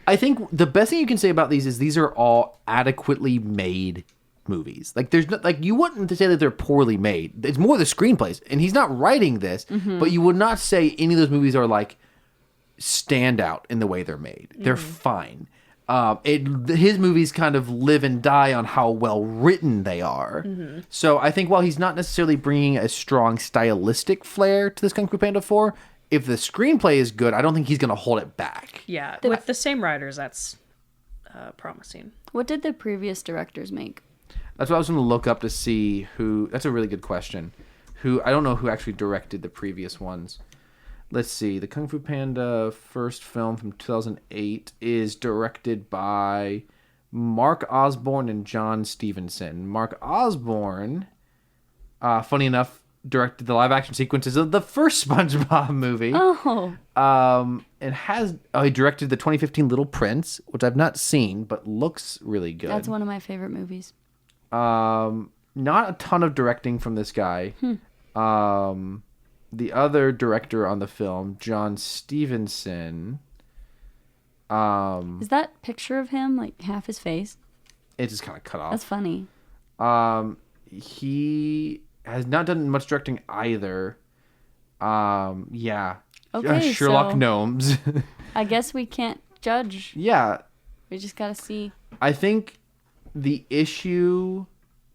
I think the best thing you can say about these is these are all adequately made movies. Like there's not, like you wouldn't say that they're poorly made. It's more the screenplays, and he's not writing this, but you would not say any of those movies are like stand out in the way they're made. They're fine. His movies kind of live and die on how well written they are. So I think while he's not necessarily bringing a strong stylistic flair to this Kung Fu Panda 4, if the screenplay is good, I don't think he's going to hold it back. Yeah, with the same writers, that's promising. What did the previous directors make? That's what I was going to look up to see who. That's a really good question. I don't know who actually directed the previous ones. Let's see. The Kung Fu Panda first film from 2008 is directed by Mark Osborne and John Stevenson. Mark Osborne, funny enough, directed the live action sequences of the first SpongeBob movie. Oh, And he directed the 2015 Little Prince, which I've not seen, but looks really good. that's one of my favorite movies. Not a ton of directing from this guy. The other director on the film, John Stevenson, Is that picture of him like half his face? it just kind of cut That's off. funny. He has not done much directing either. Yeah. Okay, Sherlock so- Gnomes. I guess we can't judge. Yeah. We just gotta see. I think the issue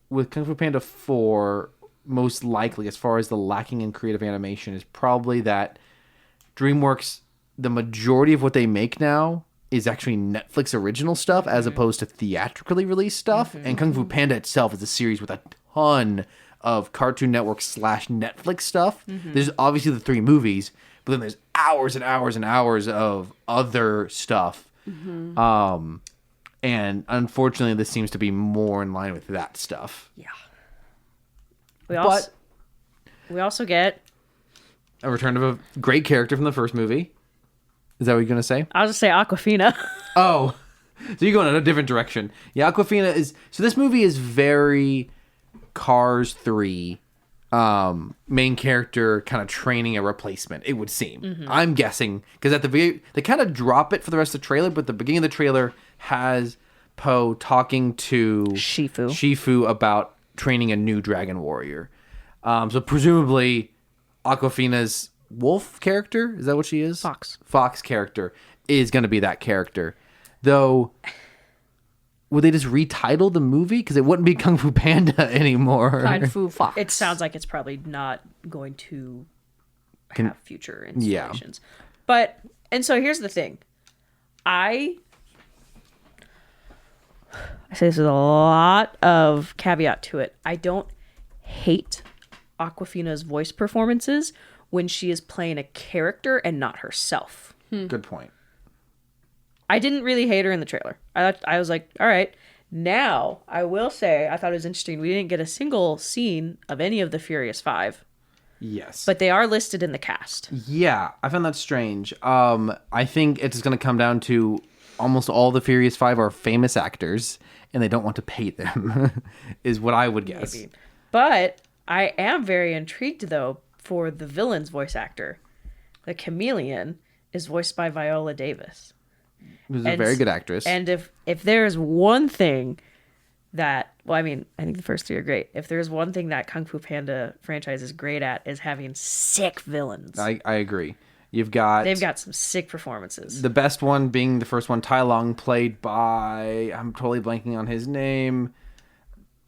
with Kung Fu Panda 4, most likely, as far as the lacking in creative animation, is probably that DreamWorks, the majority of what they make now is actually Netflix original stuff as opposed to theatrically released stuff. And Kung Fu Panda itself is a series with a ton of Cartoon Network / Netflix stuff. There's obviously the 3 movies, but then there's hours and hours and hours of other stuff. And unfortunately, this seems to be more in line with that stuff. Yeah. We also get. A return of a great character from the first movie. Is that what you're going to say? I'll just say Aquafina. Oh, so you're going in a different direction. Yeah, Aquafina is... So this movie is very Cars 3 main character kind of training a replacement, it would seem. I'm guessing. Because at the very... They kind of drop it for the rest of the trailer, but the beginning of the trailer has Poe talking to... Shifu about training a new dragon warrior. So presumably Aquafina's wolf character, is that what she is? Fox character is going to be that character. Though, would they just retitle the movie? Because it wouldn't be Kung Fu Panda anymore. Kung Fu Fox. It sounds like it's probably not going to have future installations. But, and so here's the thing. I say this with a lot of caveat to it. I don't hate Aquafina's voice performances when she is playing a character and not herself. Good point. I didn't really hate her in the trailer. I was like, all right. Now, I will say, I thought it was interesting. We didn't get a single scene of any of the Furious Five, Yes. but they are listed in the cast. Yeah, I found that strange. I think it's going to come down to almost all the Furious Five are famous actors, and they don't want to pay them, is what I would guess. Maybe. But I am very intrigued, though, for the villain's voice actor. The chameleon is voiced by Viola Davis. Who's a very good actress. And if there's one thing that, well, I mean, I think the first 3 are great. If there's one thing that Kung Fu Panda franchise is great at, is having sick villains. I agree. They've got some sick performances. the best one being the first one, Tai Lung, played by, I'm totally blanking on his name.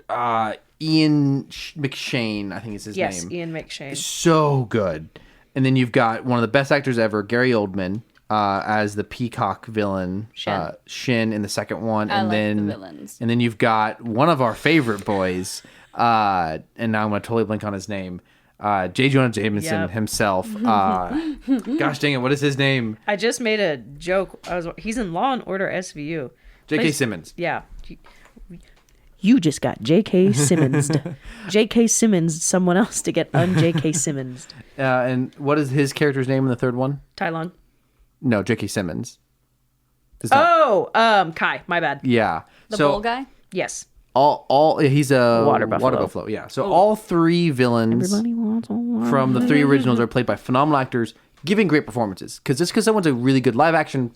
McShane, I think is his Yes, name. Ian McShane. So good. And then you've got one of the best actors ever, Gary Oldman, as the peacock villain, Shin in the second one. I And like then the villains. And then you've got one of our favorite boys, and now I'm going to totally blank on his name, J. Jonah Jameson Yep. himself. Gosh dang it, what is his name? I just made a joke. He's in Law and Order SVU. J.K. Simmons. Yeah. You just got J.K. Simmons. J.K. Simmons, someone else to get un-J.K. Simmons. And what is his character's name in the third one? Tai Lung. No, J.K. Simmons. It's not- Kai. My bad. Yeah. The so bull guy? Yes. all he's a Water buffalo. Yeah. So all three villains Everybody wants a water. from the three originals are played by phenomenal actors giving great performances. Because just because someone's a really good live action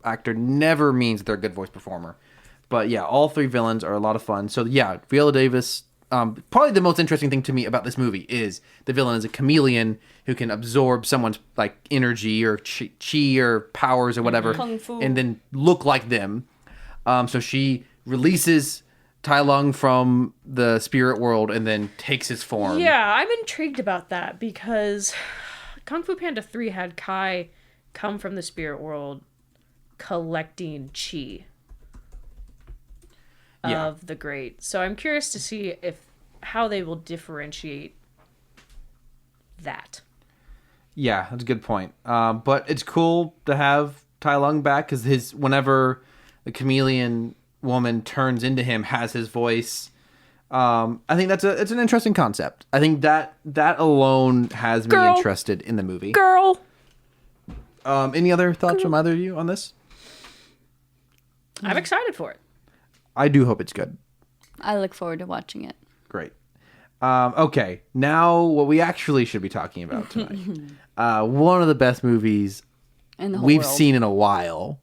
actor never means that they're a good voice performer. But yeah, all three villains are a lot of fun. So yeah, Viola Davis. Probably the most interesting thing to me about this movie is the villain is a chameleon who can absorb someone's like energy or chi or powers or whatever, Kung fu. and then look like them. So she releases Tai Lung from the spirit world and then takes his form. Yeah, I'm intrigued about that because Kung Fu Panda 3 had Kai come from the spirit world collecting chi Yeah. of the great. So I'm curious to see how they will differentiate that. Yeah, that's a good point. But it's cool to have Tai Lung back because whenever the chameleon woman turns into him has his voice. I think it's an interesting concept. I think that alone has me interested in the movie. Girl. Any other thoughts from either of you on this? I'm excited for it. I do hope it's good. I look forward to watching it. Great. Okay, now what we actually should be talking about tonight. One of the best movies In the whole we've world. seen in a while,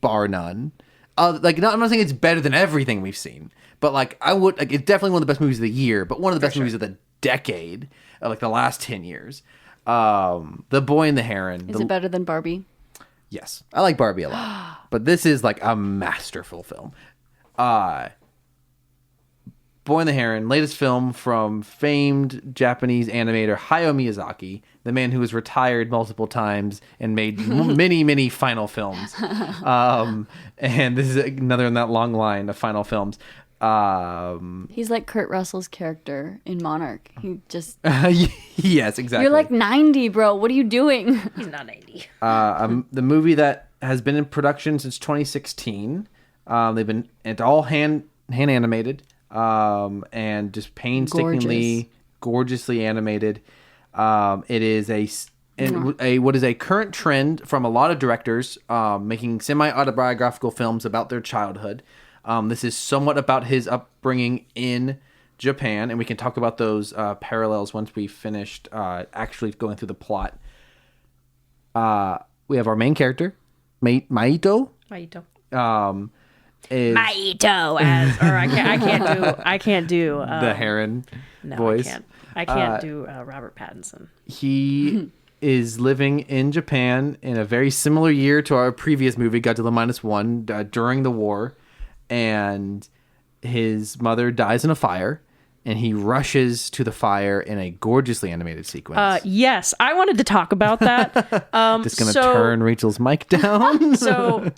bar none. I'm not saying it's better than everything we've seen, but it's definitely one of the best movies of the year, but one of the best movies of the decade, of like the last 10 years. The Boy and the Heron. Is it better than Barbie? Yes, I like Barbie a lot, but this is like a masterful film. Boy and the Heron, latest film from famed Japanese animator Hayao Miyazaki, the man who has retired multiple times and made many final films. And this is another in that long line of final films. He's like Kurt Russell's character in Monarch. He just Yes, exactly. You're like 90, bro. What are you doing? He's not 80. The movie that has been in production since 2016. It's all hand animated, and just painstakingly, gorgeously animated. It is what is a current trend from a lot of directors, making semi-autobiographical films about their childhood. This is somewhat about his upbringing in Japan, and we can talk about those parallels once we've finished actually going through the plot. We have our main character, Maito. Maito, I can't do The Heron no, voice. I can't do Robert Pattinson. He is living in Japan in a very similar year to our previous movie, Godzilla -1, during the war, and his mother dies in a fire, and he rushes to the fire in a gorgeously animated sequence. Yes, I wanted to talk about that. Just gonna turn Rachel's mic down. So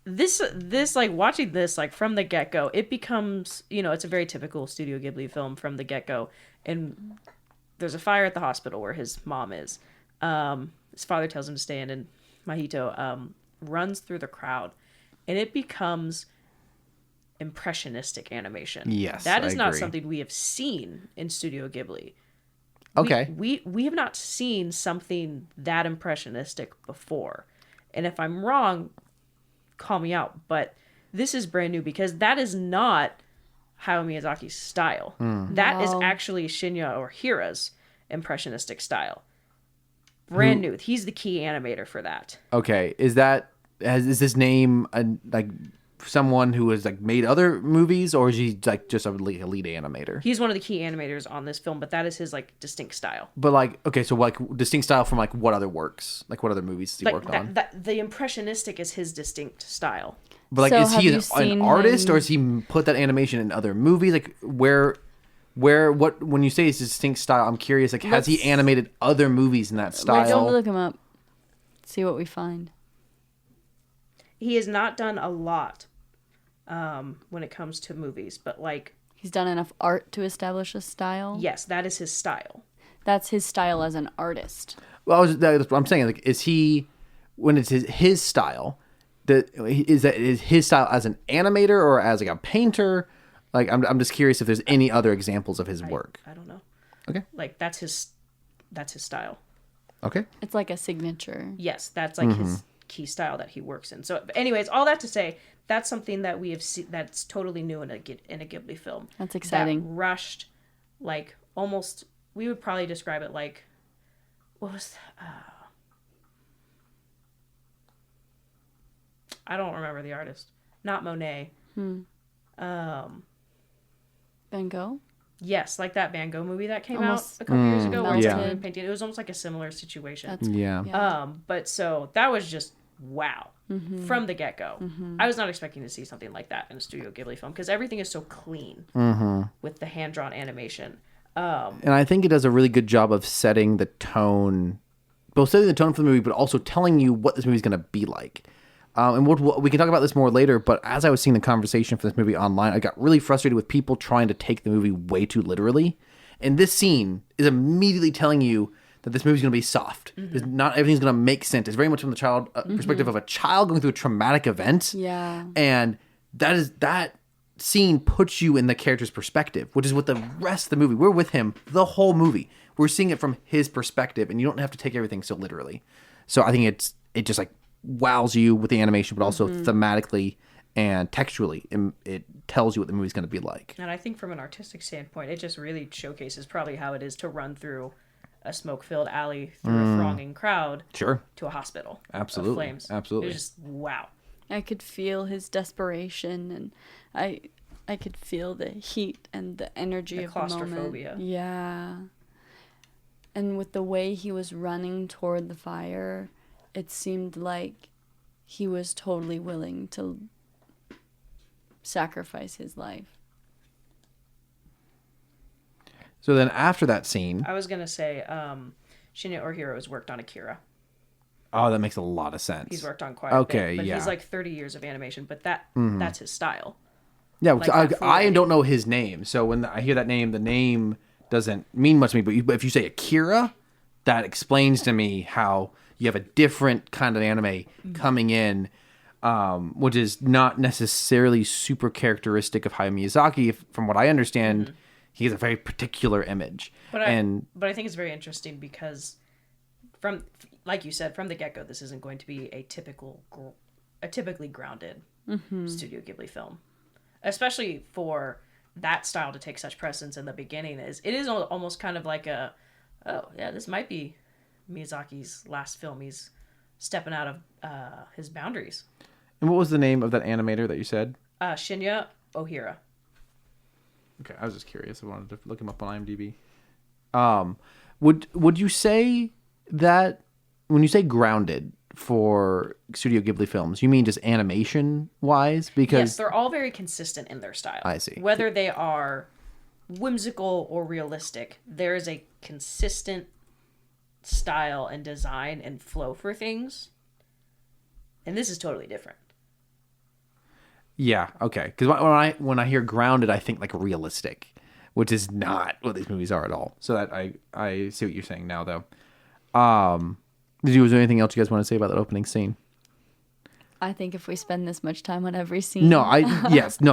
this like watching this like from the get-go, it becomes, it's a very typical Studio Ghibli film from the get-go, and there's a fire at the hospital where his mom is. His father tells him to stay in, and Mahito runs through the crowd, and it becomes impressionistic animation. Yes, that is I not agree. something we have seen in Studio Ghibli. Okay. We have not seen something that impressionistic before. And if I'm wrong, call me out, but this is brand new because that is not Hayao Miyazaki's style. That is No. actually Shinya Ohira's impressionistic style. Brand new. He's the key animator for that. Okay, is his name like someone who has like made other movies, or is he like just a lead animator? He's one of the key animators on this film, but that is his like distinct style. But like, okay, so like distinct style from like what other works, like what other movies has he Like worked on? that the impressionistic is his distinct style. But like, So is have he you an seen artist, him- or has he put that animation in other movies? Like, what when you say his distinct style, I'm curious. Like, has he Let's- animated other movies in that Wait, style? don't look him up. See what we find. He has not done a lot when it comes to movies, but like, He's done enough art to establish a style. yes, that is his style. That's his style as an artist. Well, that's what I'm saying. Like, is he when it's his style? Is his style as an animator or as like a painter? Like, I'm just curious if there's any other examples of his work. I don't know. Okay. Like that's his style. Okay. It's like a signature. Yes, that's like his key style that he works in. So, anyways, all that to say, that's something that we have seen that's totally new in a Ghibli film. That's exciting. That rushed, like almost. We would probably describe it like, what was? I don't remember the artist. Not Monet. Van Gogh? Yes, like that Van Gogh movie that came Almost out a couple years ago where it's yeah. kind of painted. It was almost like a similar situation. That's Yeah. But so that was just wow from the get-go. I was not expecting to see something like that in a Studio Ghibli film because everything is so clean with the hand-drawn animation. And I think it does a really good job of setting the tone, both setting the tone for the movie, but also telling you what this movie's going to be like. And we can talk about this more later, but as I was seeing the conversation for this movie online, I got really frustrated with people trying to take the movie way too literally. And this scene is immediately telling you that this movie's going to be soft. Not everything's going to make sense. It's very much from the child perspective of a child going through a traumatic event. Yeah. And that scene puts you in the character's perspective, which is what the rest of the movie, we're with him the whole movie. We're seeing it from his perspective, and you don't have to take everything so literally. So I think it just like wows you with the animation, but also thematically and textually, it tells you what the movie's going to be like. And I think from an artistic standpoint, it just really showcases probably how it is to run through a smoke-filled alley through a thronging crowd Sure. to a hospital. of Absolutely. flames. Absolutely. It was just wow. I could feel his desperation, and I could feel the heat and the energy The of the moment. claustrophobia. Yeah. And with the way he was running toward the fire, it seemed like he was totally willing to sacrifice his life. So then after that scene, I was gonna say, Shinya Ohiro has worked on Akira. oh, that makes a lot of sense. He's worked on quite a Okay, bit, but yeah. he's like 30 years of animation. But that's his style. Yeah, like because that I fluidity. don't know his name. So when I hear that name, the name doesn't mean much to me. But if you say Akira, that explains to me how you have a different kind of anime coming in, which is not necessarily super characteristic of Hayao Miyazaki. From what I understand, he has a very particular image. But I think it's very interesting because from, like you said, from the get-go, this isn't going to be a typically grounded Studio Ghibli film, especially for that style to take such precedence in the beginning. It is almost kind of like this might be Miyazaki's last film. He's stepping out of his boundaries. And what was the name of that animator that you said? Shinya Ohira. Okay, I was just curious. I wanted to look him up on IMDb. Would you say that when you say grounded for Studio Ghibli films, you mean just animation wise? Because Yes, they're all very consistent in their style. I see. Whether they are whimsical or realistic, there is a consistent style and design and flow for things. And this is totally different. yeah, okay. Because when I hear grounded, I think like realistic, which is not what these movies are at all. So that I see what you're saying now, though. Was there anything else you guys want to say about that opening scene? I think if we spend this much time on every scene. No,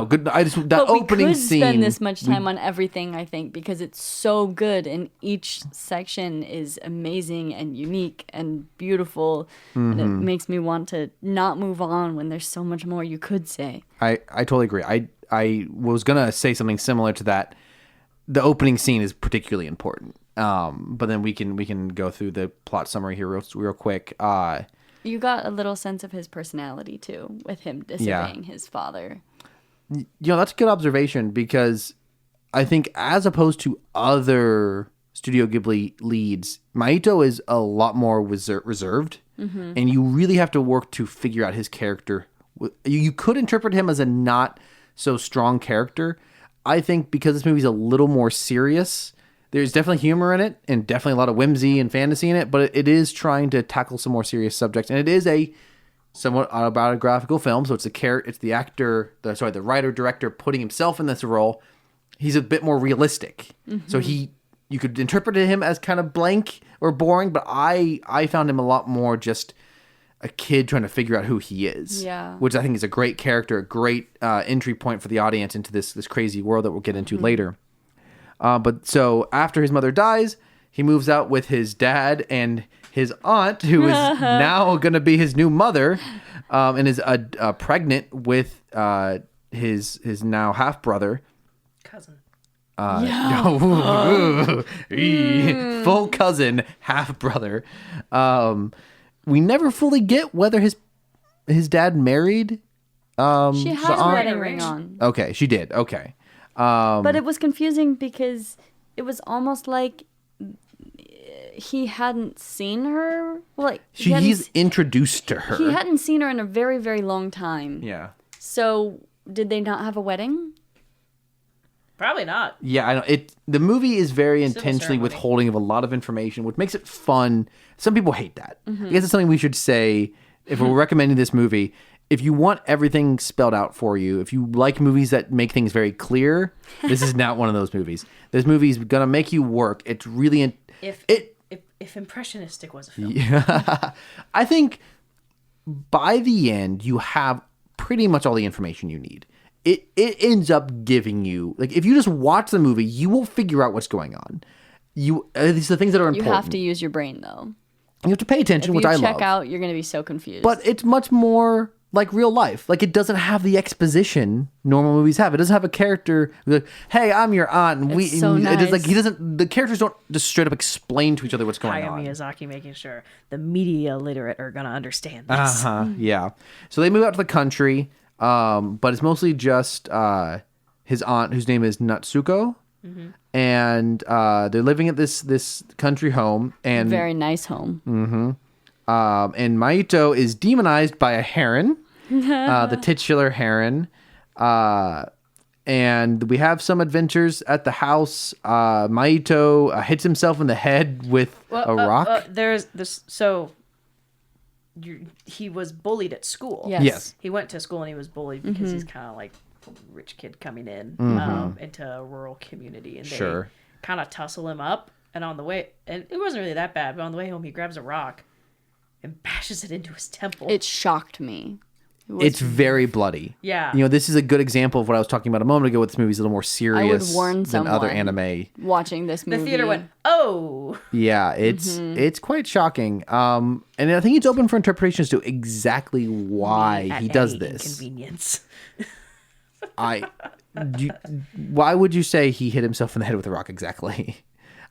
good. That But opening we could scene. spend this much time on everything, I think, because it's so good, and each section is amazing and unique and beautiful, and it makes me want to not move on when there's so much more you could say. I totally agree. I was gonna say something similar to that. The opening scene is particularly important. But then we can go through the plot summary here real quick. You got a little sense of his personality too, with him disobeying his father. That's a good observation because I think as opposed to other Studio Ghibli leads, Maito is a lot more reserved, and you really have to work to figure out his character You could interpret him as a not so strong character. I think because this movie's a little more serious, there's definitely humor in it and definitely a lot of whimsy and fantasy in it, but it is trying to tackle some more serious subjects, and it is a somewhat autobiographical film. So it's the writer director putting himself in this role. He's a bit more realistic, so you could interpret him as kind of blank or boring, but I found him a lot more just a kid trying to figure out who he is. Yeah. Which I think is a great character, a great entry point for the audience into this crazy world that we'll get into later. But so after his mother dies, he moves out with his dad and his aunt, who is now going to be his new mother, and is pregnant with his now half brother. Cousin. Full cousin, half brother. We never fully get whether his dad married. She had a wedding ring ring. on. Okay, she did. Okay. But it was confusing because it was almost like he hadn't seen her. Like He's introduced to her. he hadn't seen her in a very, very long time. Yeah. So did they not have a wedding? Probably not. Yeah, I know. The movie is very Civil intentionally ceremony. withholding of a lot of information, which makes it fun. Some people hate that. I guess it's something we should say if we're recommending this movie. If you want everything spelled out for you, if you like movies that make things very clear, this is not one of those movies. This movie's gonna make you work. It's really If impressionistic was a film. I think by the end you have pretty much all the information you need. It ends up giving you, like, if you just watch the movie, you will figure out what's going on. These are the things that are You important. have to use your brain though. You have to pay attention, If which you I check love. out, you're gonna be so confused. But it's much more like real life. Like, it doesn't have the exposition normal movies have. It doesn't have a character who's like, "Hey, I'm your aunt," and It's so It is like nice. the characters don't just straight up explain to each other what's going Hayao on. Miyazaki making sure the media literate are gonna understand this. Yeah. So they move out to the country, but it's mostly just his aunt, whose name is Natsuko, and they're living at this country home, and very nice home. and Maito is demonized by a heron, the titular heron. And we have some adventures at the house. Maito hits himself in the head with a rock. There's this. So he was bullied at school. Yes. Yes. He went to school and he was bullied because he's kind of like a rich kid coming in into a rural community, and they Sure. kind of tussle him up. And on the way, and it wasn't really that bad, but on the way home, he grabs a rock and bashes it into his temple. It shocked me. It's very bloody. Yeah. You know, this is a good example of what I was talking about a moment ago. With this movie's a little more serious warn than other someone. anime. Watching this the movie. theater went, oh. Yeah, it's quite shocking. And I think it's open for interpretations to exactly why At he does any this. Inconvenience. Why would you say he hit himself in the head with a rock exactly?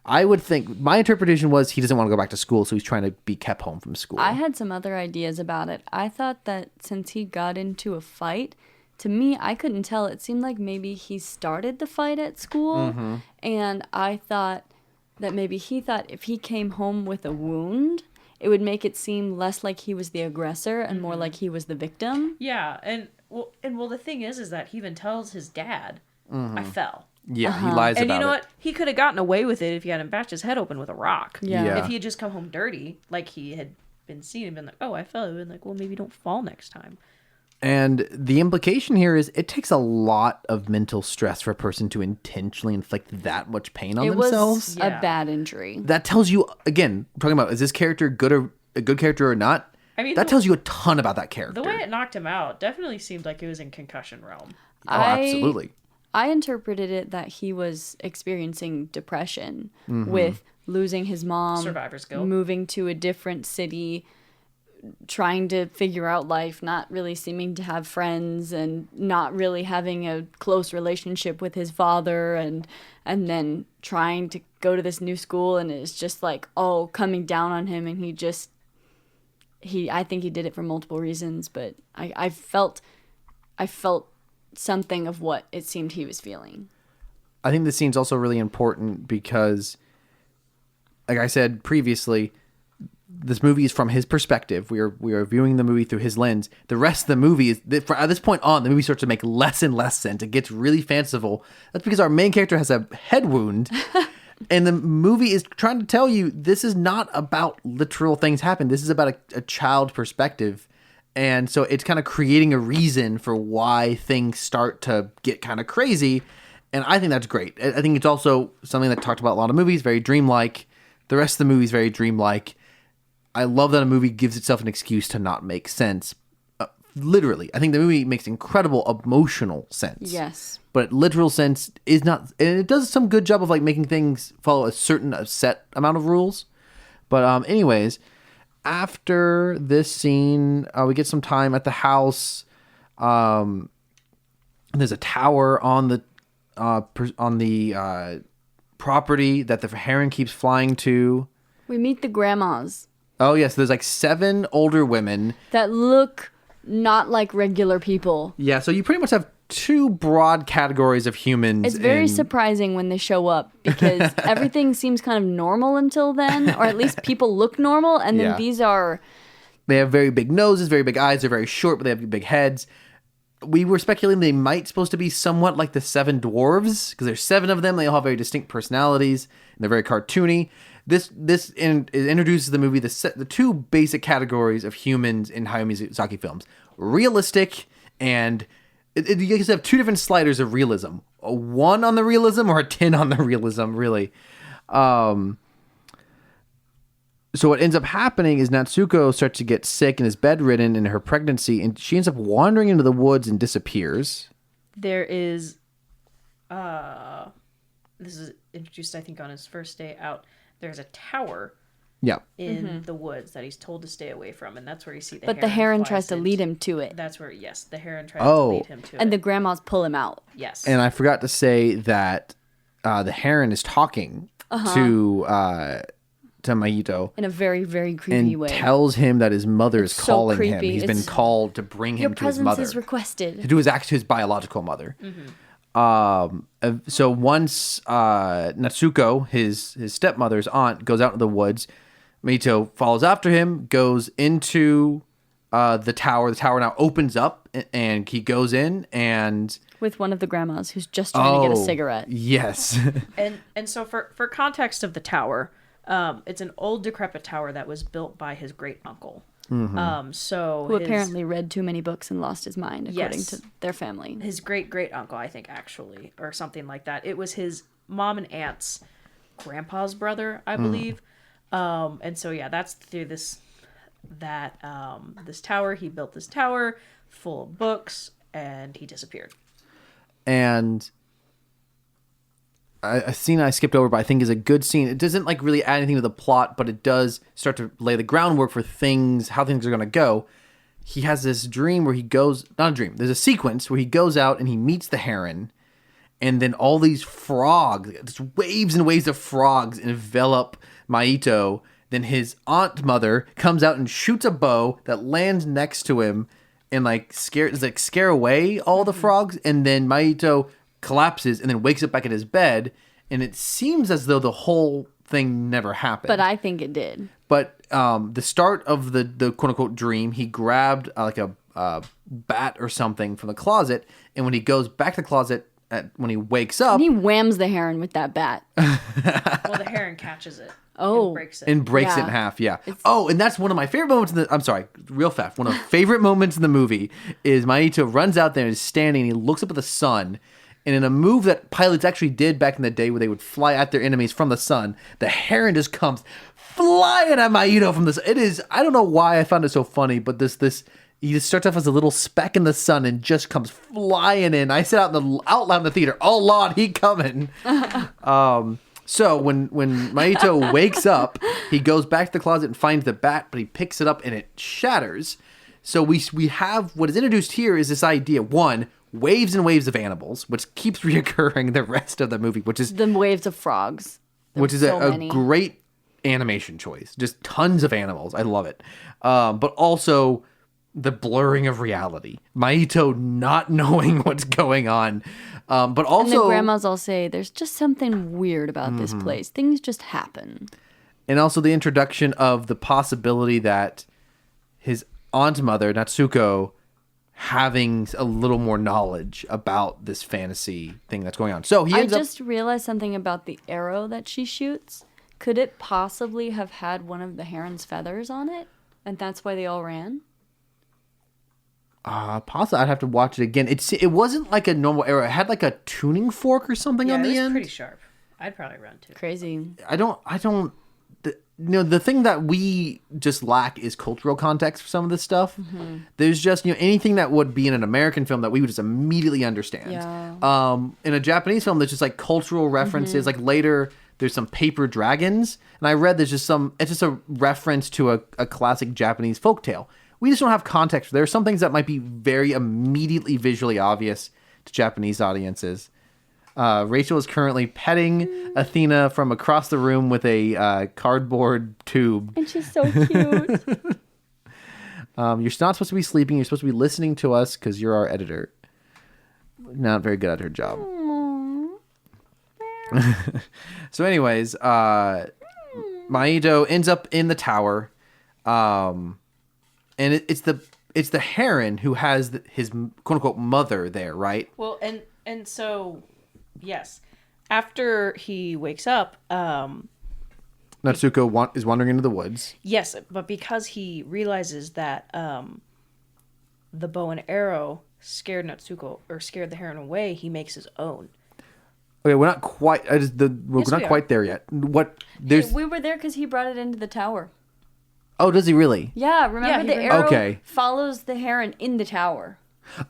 I would think my interpretation was he doesn't want to go back to school, so he's trying to be kept home from school. I had some other ideas about it. I thought that since he got into a fight, to me, I couldn't tell. It seemed like maybe he started the fight at school. And I thought that maybe he thought if he came home with a wound, it would make it seem less like he was the aggressor and more like he was the victim. Yeah, and the thing is that he even tells his dad, I fell. Yeah, he lies And about you know it. what? He could have gotten away with it if he hadn't bashed his head open with a rock. Yeah. If he had just come home dirty, like he had been seen and been like, oh, I fell. And like, well, maybe don't fall next time. And the implication here is it takes a lot of mental stress for a person to intentionally inflict that much pain on It themselves. was Yeah. a bad injury. That tells you, again, talking about is this character a good character or not? I mean, that tells you a ton about that character. The way it knocked him out definitely seemed like it was in concussion realm. Oh, absolutely. I interpreted it that he was experiencing depression with losing his mom, Survivor's guilt. moving to a different city, trying to figure out life, not really seeming to have friends, and not really having a close relationship with his father, and then trying to go to this new school, and it's just like all coming down on him, and I think he did it for multiple reasons, but I felt something of what it seemed he was feeling. I think this scene's also really important because, like I said previously, this movie is from his perspective. We are viewing the movie through his lens. The rest of the movie is at this point on, the movie starts to make less and less sense. It gets really fanciful. That's because our main character has a head wound. And the movie is trying to tell you this is not about literal things happen. This is about a child perspective. And so it's kind of creating a reason for why things start to get kind of crazy. And I think that's great. I think it's also something that talked about a lot of movies, very dreamlike. The rest of the movie is very dreamlike. I love that a movie gives itself an excuse to not make sense. Literally. I think the movie makes incredible emotional sense. Yes. But literal sense is not, and it does some good job of like making things follow a set amount of rules. But anyways, after this scene, we get some time at the house. There's a tower on the property that the Heron keeps flying to. We meet the grandmas. Oh yes, there's like 7 older women that look not like regular people. Yeah, so you pretty much have 2 broad categories of humans. It's very surprising when they show up because everything seems kind of normal until then, or at least people look normal, and then these are... They have very big noses, very big eyes, they're very short, but they have big heads. We were speculating they might supposed to be somewhat like the 7 dwarves, because there's 7 of them, they all have very distinct personalities, and they're very cartoony. This introduces the movie the 2 basic categories of humans in Hayao Miyazaki films: realistic and you guys have 2 different sliders of realism: a 1 on the realism or a 10 on the realism. Really. So what ends up happening is Natsuko starts to get sick and is bedridden in her pregnancy, and she ends up wandering into the woods and disappears. There is, this is introduced I think on his first day out. There's a tower in the woods that he's told to stay away from, and that's where you see the But the Heron tries to lead him to it. That's where, yes, the Heron tries to lead him to it. And the grandmas pull him out. Yes. And I forgot to say that the Heron is talking to Maito. In a very, very creepy way. And tells him that his mother is so calling him. creepy. He's been called to bring him to his mother. Your presence is requested. To his biological mother. So once Natsuko, his stepmother's aunt, goes out into the woods, Mito follows after him, goes into the tower. The tower now opens up, and he goes in and... With one of the grandmas who's just trying to get a cigarette. Yes. and so for context of the tower, it's an old decrepit tower that was built by his great uncle. Who apparently read too many books and lost his mind, according to their family. His great uncle, I think, actually, or something like that. It was his mom and aunt's grandpa's brother, I believe. And so that's through this tower. He built this tower full of books, and he disappeared. And a scene I skipped over, but I think is a good scene. It doesn't like really add anything to the plot, but it does start to lay the groundwork for how things are going to go. He has this dream where he goes, not a dream, there's a sequence where he goes out and he meets the Heron, and then all these frogs, just waves and waves of frogs envelop Maito. Then his mother comes out and shoots a bow that lands next to him and scare away all the frogs, and then Maito collapses and then wakes up back in his bed, and it seems as though the whole thing never happened. But I think it did. But the start of the quote-unquote dream, he grabbed like a bat or something from the closet, and when he goes back to the closet, when he wakes up... And he whams the Heron with that bat. Well, the Heron catches it. Oh. And breaks it in half, yeah. And that's one of my favorite moments I'm sorry, real fast. One of my favorite moments in the movie is Maito runs out there and is standing, and he looks up at the sun. And in a move that pilots actually did back in the day where they would fly at their enemies from the sun, the Heron just comes flying at Maito from this. It is, I don't know why I found it so funny, but he just starts off as a little speck in the sun and just comes flying in. I said out loud in the theater, "Oh Lord, he coming." So when Maito wakes up, he goes back to the closet and finds the bat, but he picks it up and it shatters. So we have what is introduced here is this idea, one, waves and waves of animals, which keeps reoccurring the rest of the movie, which is the waves of frogs, which is a great animation choice. Just tons of animals. I love it. But also the blurring of reality. Maito not knowing what's going on. But also... And the grandmas all say, there's just something weird about this place. Things just happen. And also the introduction of the possibility that his aunt mother, Natsuko, having a little more knowledge about this fantasy thing that's going on. So he I ends up... just realized something about the arrow that she shoots. Could it possibly have had one of the heron's feathers on it? And that's why they all ran? Possibly. I'd have to watch it again. It wasn't like a normal arrow. It had like a tuning fork or something Yeah, on it the was end. pretty sharp. I'd probably run too. Crazy. The thing that we just lack is cultural context for some of this stuff. Mm-hmm. There's just, anything that would be in an American film that we would just immediately understand. Yeah. In a Japanese film, there's just like cultural references. Like later, there's some paper dragons. And I read it's just a reference to a classic Japanese folktale. We just don't have context. There are some things that might be very immediately visually obvious to Japanese audiences. Rachel is currently petting Athena from across the room with a cardboard tube. And she's so cute. You're not supposed to be sleeping. You're supposed to be listening to us because you're our editor. Not very good at her job. So anyways, Maito ends up in the tower. And it's the Heron who has his quote-unquote mother there, right? Well, and so, yes. After he wakes up, Natsuko is wandering into the woods. yes, but because he realizes that the bow and arrow scared the Heron away, he makes his own. Okay, we're not quite. We're Yes, not we are. quite there yet. There's. We were there because he brought it into the tower. Oh, does he really? Yeah, remember he the arrow Okay. follows the heron in the tower.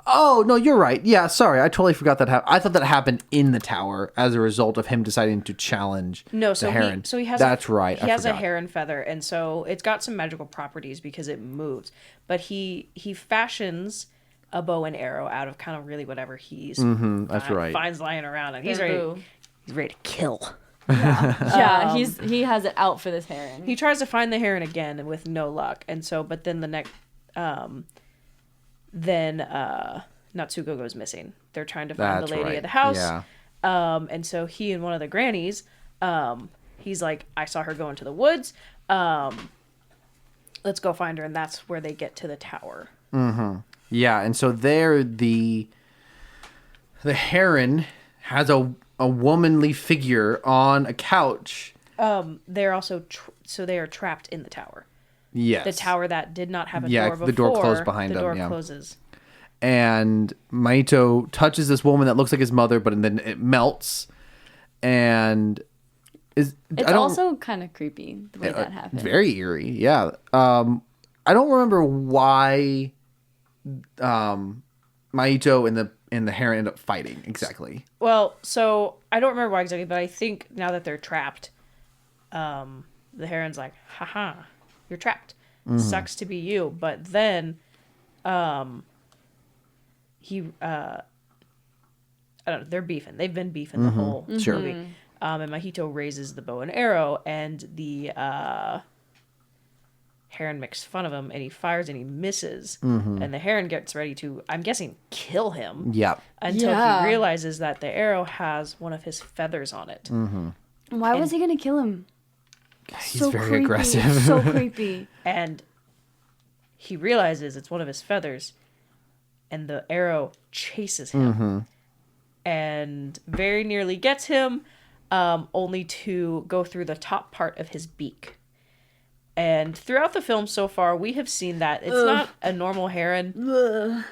Oh no, you're right. Yeah, sorry, I totally forgot that. I thought that happened in the tower as a result of him deciding to challenge No, so the Heron. he has. That's right. He I has a forgot. heron feather, and so it's got some magical properties because it moves. But he fashions a bow and arrow out of kind of really whatever he's that's right. finds lying around, and he's Bamboo. ready to kill. Yeah, he has it out for this heron. He tries to find the heron again with no luck, and so but then the next Natsuko goes missing. They're trying to find That's the lady right. of the house. Yeah. And so he and one of the grannies, he's like, I saw her go into the woods. Let's go find her. And that's where they get to the tower. Yeah, and so there the Heron has a womanly figure on a couch. They're also, they are trapped in the tower. Yes. The tower that did not have a Yeah, door before. the door closed behind the them, door yeah. closes. And Maito touches this woman that looks like his mother, but then it melts. And It's also kind of creepy the way that happened. Very eerie, yeah. I don't remember why Maito and the Heron end up fighting exactly. Well, so I don't remember why exactly, but I think now that they're trapped, the Heron's like, haha, you're trapped. Sucks to be you. But then he I don't know, they're beefing. They've been beefing the whole Sure. movie. And Mahito raises the bow and arrow, and the Heron makes fun of him, and he fires and he misses. And the Heron gets ready to, I'm guessing, kill him. Yeah. Until Yeah. he realizes that the arrow has one of his feathers on it. Why was he gonna kill him? He's very aggressive. So creepy. And he realizes it's one of his feathers, and the arrow chases him. And very nearly gets him, only to go through the top part of his beak. And throughout the film so far, we have seen that it's not a normal heron.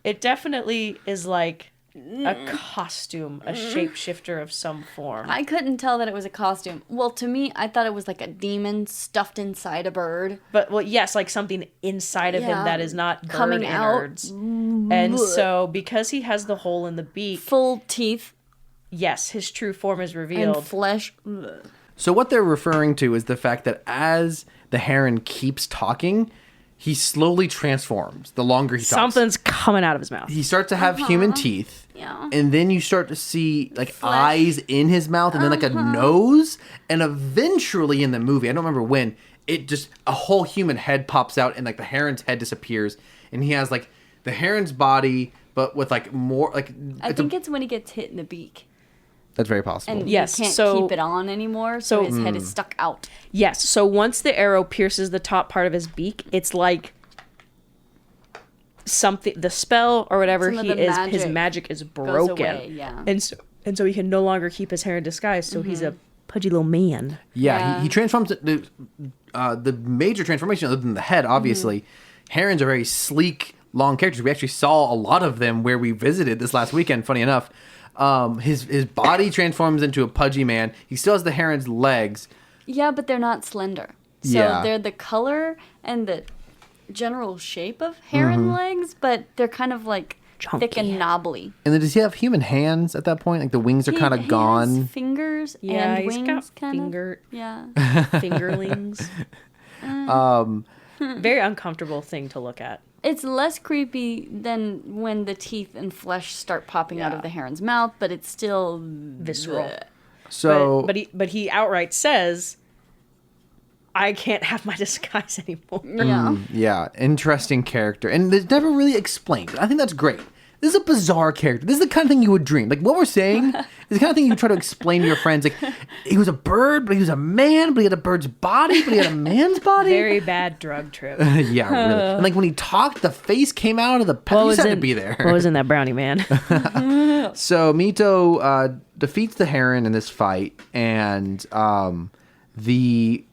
It definitely is like a costume, a shapeshifter of some form. I couldn't tell that it was a costume. Well, to me, I thought it was like a demon stuffed inside a bird. But, well, yes, like something inside of him Yeah, that is not coming bird out. innards. And so, because he has the hole in the beak, Full teeth yes, his true form is revealed. and flesh. So what they're referring to is the fact that as the Heron keeps talking, he slowly transforms the longer he talks. Something's coming out of his mouth. He starts to have human teeth. Yeah. And then you start to see like eyes in his mouth and then like a nose. And eventually in the movie, I don't remember when, it just a whole human head pops out and like the Heron's head disappears. And he has like the Heron's body, but with like more like I think it's when he gets hit in the beak. That's very possible. And Yes, he can't so- keep it on anymore, so his head is stuck out. Yes. So once the arrow pierces the top part of his beak, it's like something, the spell or whatever Some of he the is, his magic magic is broken. away, yeah. And so he can no longer keep his hair in disguise. So he's a pudgy little man. Yeah, Yeah. he transforms the major transformation other than the head, obviously. Herons are very sleek, long characters. We actually saw a lot of them where we visited this last weekend, funny enough. His body transforms into a pudgy man. He still has the heron's legs. Yeah, but they're not slender. So Yeah. they're the color and the general shape of heron legs, but they're kind of like thick and knobbly. And then does he have human hands at that point? Like the wings are kind of He gone. has fingers Yeah, and he's wings, got kind finger of. Yeah. fingerlings. Very uncomfortable thing to look at. It's less creepy than when the teeth and flesh start popping out Yeah. of the heron's mouth, but it's still Visceral. bleh. So But he outright says, I can't have my disguise anymore. Yeah. yeah, interesting character. And it's never really explained. I think that's great. This is a bizarre character. This is the kind of thing you would dream. Like what we're saying is the kind of thing you try to explain to your friends. Like he was a bird, but he was a man, but he had a bird's body, but he had a man's body. Very bad drug trip. Yeah, really. And like when he talked, the face came out of the pen. You just had to be there. What was in that brownie, man? So Mito defeats the heron in this fight, and the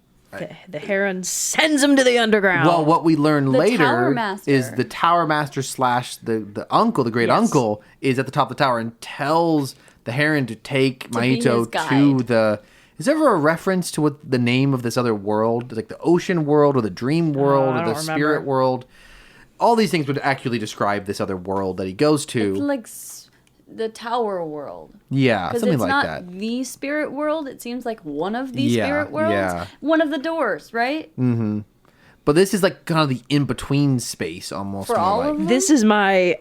The heron sends him to the underground. well, what we learn Tower later Master. is the Tower Master slash the uncle, the great uncle, is at the top of the tower and tells the heron to take be his Mahito to guide. the. Is there ever a reference to what the name of this other world? Like the ocean world or the dream world I or the don't spirit remember. world? All these things would actually describe this other world that he goes to. It's like the tower world. Yeah, Because something it's like not that. the spirit world. It seems like one of the Yeah, spirit worlds. yeah. One of the doors, right? But this is like kind of the in between space almost. For more all like. of them? This is my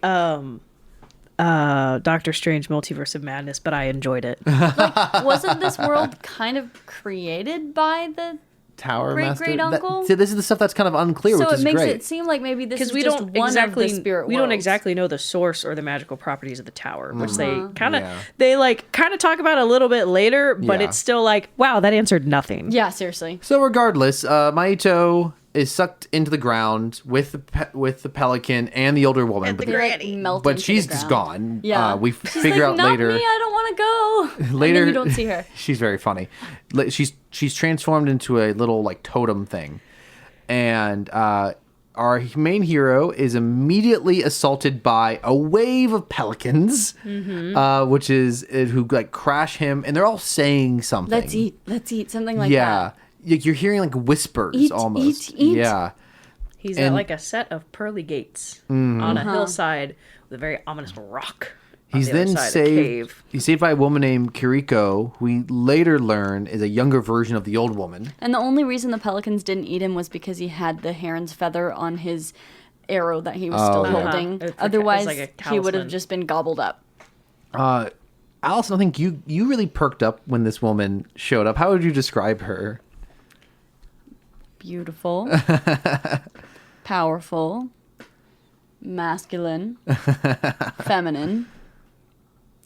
Doctor Strange Multiverse of Madness, but I enjoyed it. Wasn't this world kind of created by the... Tower Great Master. great uncle? See, this is the stuff that's kind of unclear, So which it is makes great. it seem like maybe this Because is we just don't one exactly of the spirit we don't worlds. exactly know the source or the magical properties of the tower, which they Uh-huh. kind of Yeah. they like kind of talk about a little bit later, but Yeah. it's still like, wow, that answered nothing. Yeah, seriously. So regardless, Mahito is sucked into the ground with the pelican and the older woman, but, They like melt but into she's the just ground. gone. Yeah. We She's figure like, out not later. me, I don't want to go. Later, And then you don't see her. She's very funny. She's transformed into a little like totem thing, and our main hero is immediately assaulted by a wave of pelicans, which is who like crash him, and they're all saying something. Let's eat, something like yeah, that. you're hearing like whispers Eat, almost. eat, eat. Yeah. He's And- at like a set of pearly gates on a hillside with a very ominous rock. on He's the other then side, a saved. cave. He's saved by a woman named Kiriko, who we later learn is a younger version of the old woman. And the only reason the pelicans didn't eat him was because he had the heron's feather on his arrow that he was still yeah. holding. It's like Otherwise, a he would have talisman. just been gobbled up. Allison, I think you really perked up when this woman showed up. How would you describe her? Beautiful, powerful, masculine, feminine,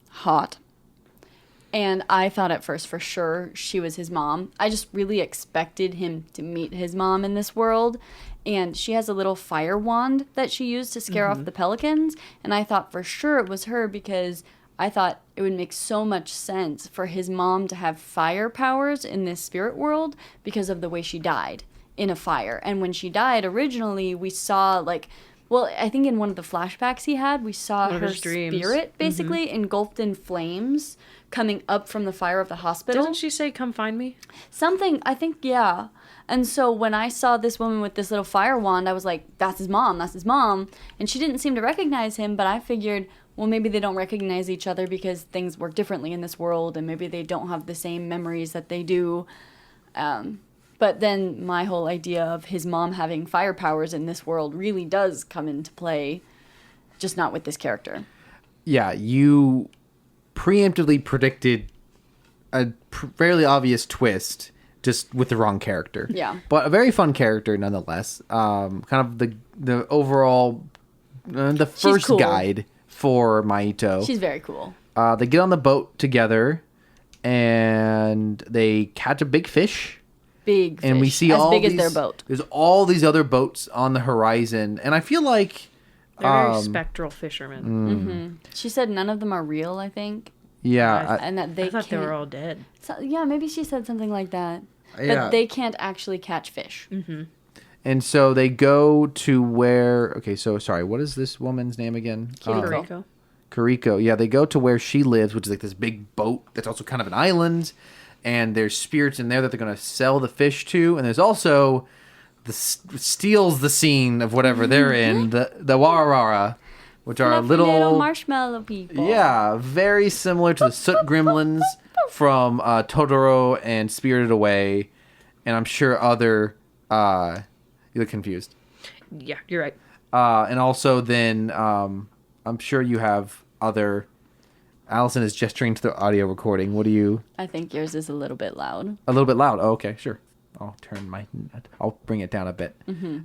hot. And I thought at first for sure she was his mom. I just really expected him to meet his mom in this world. And she has a little fire wand that she used to scare off the pelicans. And I thought for sure it was her because I thought it would make so much sense for his mom to have fire powers in this spirit world because of the way she died in a fire. And when she died originally, we saw like, well, I think in one of the flashbacks he had, we saw One of her his dreams. spirit basically engulfed in flames coming up from the fire of the hospital. Doesn't she say, "Come find me"? Something, I think, yeah. And so when I saw this woman with this little fire wand, I was like, that's his mom, that's his mom. And she didn't seem to recognize him, but I figured, well, maybe they don't recognize each other because things work differently in this world and maybe they don't have the same memories that they do. But then my whole idea of his mom having fire powers in this world really does come into play, just not with this character. Yeah, you preemptively predicted a fairly obvious twist just with the wrong character. Yeah. But a very fun character nonetheless. Kind of the overall, the first cool. guide for Mahito. She's very cool. They get on the boat together. and they catch a big fish. Big fish. And we see as all big these, as their boat. There's all these other boats on the horizon, and I feel like They're very spectral fishermen. She said none of them are real, I think. yeah, And that they I thought they can't- were all dead. So, yeah, maybe she said something like that. Yeah. But they can't actually catch fish. and so they go to where. Okay, so sorry, what is this woman's name again? Kiriko. Kariko. Yeah, they go to where she lives, which is like this big boat that's also kind of an island, and there's spirits in there that they're going to sell the fish to, and there's also steals the scene of whatever they're in, the Warara, which are Fluffy little marshmallow people. yeah, very similar to the soot gremlins from Totoro and Spirited Away, and I'm sure other. You look confused. Yeah, you're right. And also then I'm sure you have other. Allison is gesturing to the audio recording. What do you? I think yours is a little bit loud. A little bit loud. Oh, okay, sure. I'll bring it down a bit.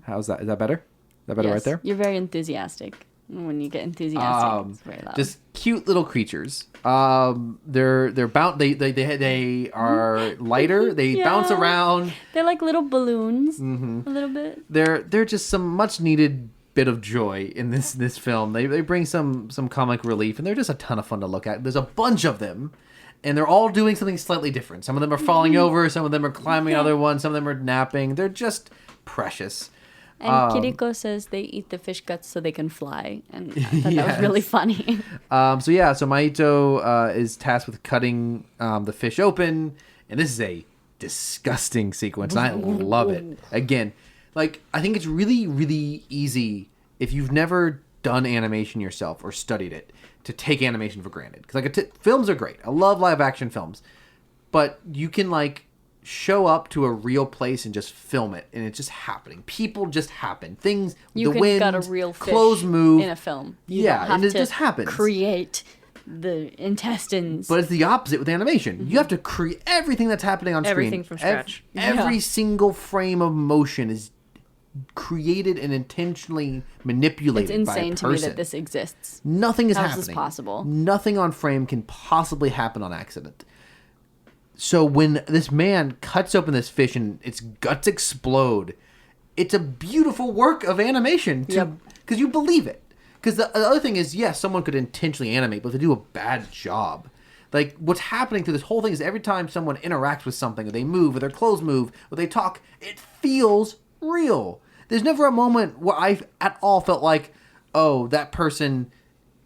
How's that? Is that better? Is that better right there? You're very enthusiastic. When you get enthusiastic, it's very loud. Just cute little creatures. They're bound. They are lighter. They Yeah. bounce around. They're like little balloons, a little bit. They're just some much needed bit of joy in this film. They bring some comic relief, and they're just a ton of fun to look at. There's a bunch of them, and they're all doing something slightly different. Some of them are falling over. Some of them are climbing other ones. Some of them are napping. They're just precious. And Kiriko says they eat the fish guts so they can fly, and I thought that was really funny. So Maito is tasked with cutting the fish open, and this is a disgusting sequence, and I love it. Again, like, I think it's really, really easy if you've never done animation yourself or studied it to take animation for granted. Because films are great. I love live action films, but you can show up to a real place and just film it, and it's just happening. People just happen. Things, You the can wind, gut a real fish clothes move in a film. You Yeah, don't have and it to just happens. create the intestines. But it's the opposite with animation. You have to create everything that's happening on screen. Everything from scratch. Every single frame of motion is created and intentionally manipulated it's by a insane to me person. that this exists. Nothing is How is happening. this possible? Nothing on frame can possibly happen on accident. So when this man cuts open this fish and its guts explode, it's a beautiful work of animation because you believe it. Because the other thing is, yes, someone could intentionally animate, but they do a bad job. Like, what's happening through this whole thing is every time someone interacts with something, or they move, or their clothes move, or they talk, it feels real. There's never a moment where I at all felt like, oh, that person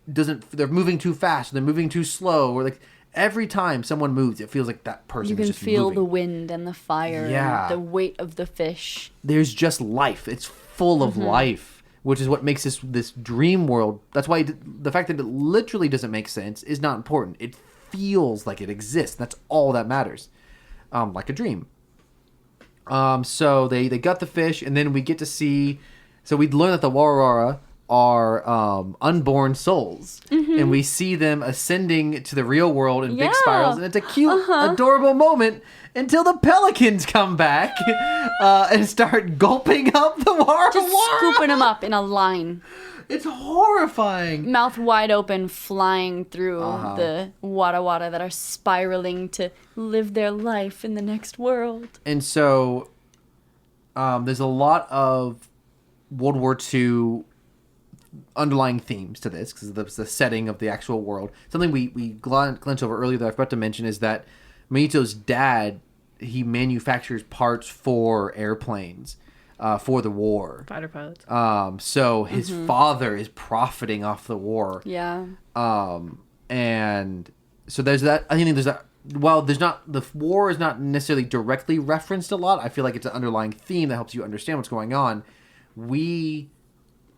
they're moving too fast, or they're moving too slow, or every time someone moves, it feels like that person You is can just feel moving. the wind and the fire Yeah. and the weight of the fish. There's just life. It's full of life, which is what makes this dream world. That's why the fact that it literally doesn't make sense is not important. It feels like it exists. That's all that matters. Like a dream. So they gut the fish, and then we get to see. So we learn that the Warara are unborn souls, and we see them ascending to the real world in big Yeah. spirals, and it's a cute, adorable moment until the pelicans come back and start gulping up the Warara. Just scooping them up in a line. It's horrifying. Mouth wide open, flying through Uh-huh. the wada that are spiraling to live their life in the next world. And so there's a lot of World War II underlying themes to this because of the setting of the actual world. Something we glanced over earlier that I forgot to mention is that Maito's dad, he manufactures parts for airplanes for the war. Fighter pilots. So his father is profiting off the war. Yeah. And so there's that. I think there's that. While the war is not necessarily directly referenced a lot, I feel like it's an underlying theme that helps you understand what's going on. We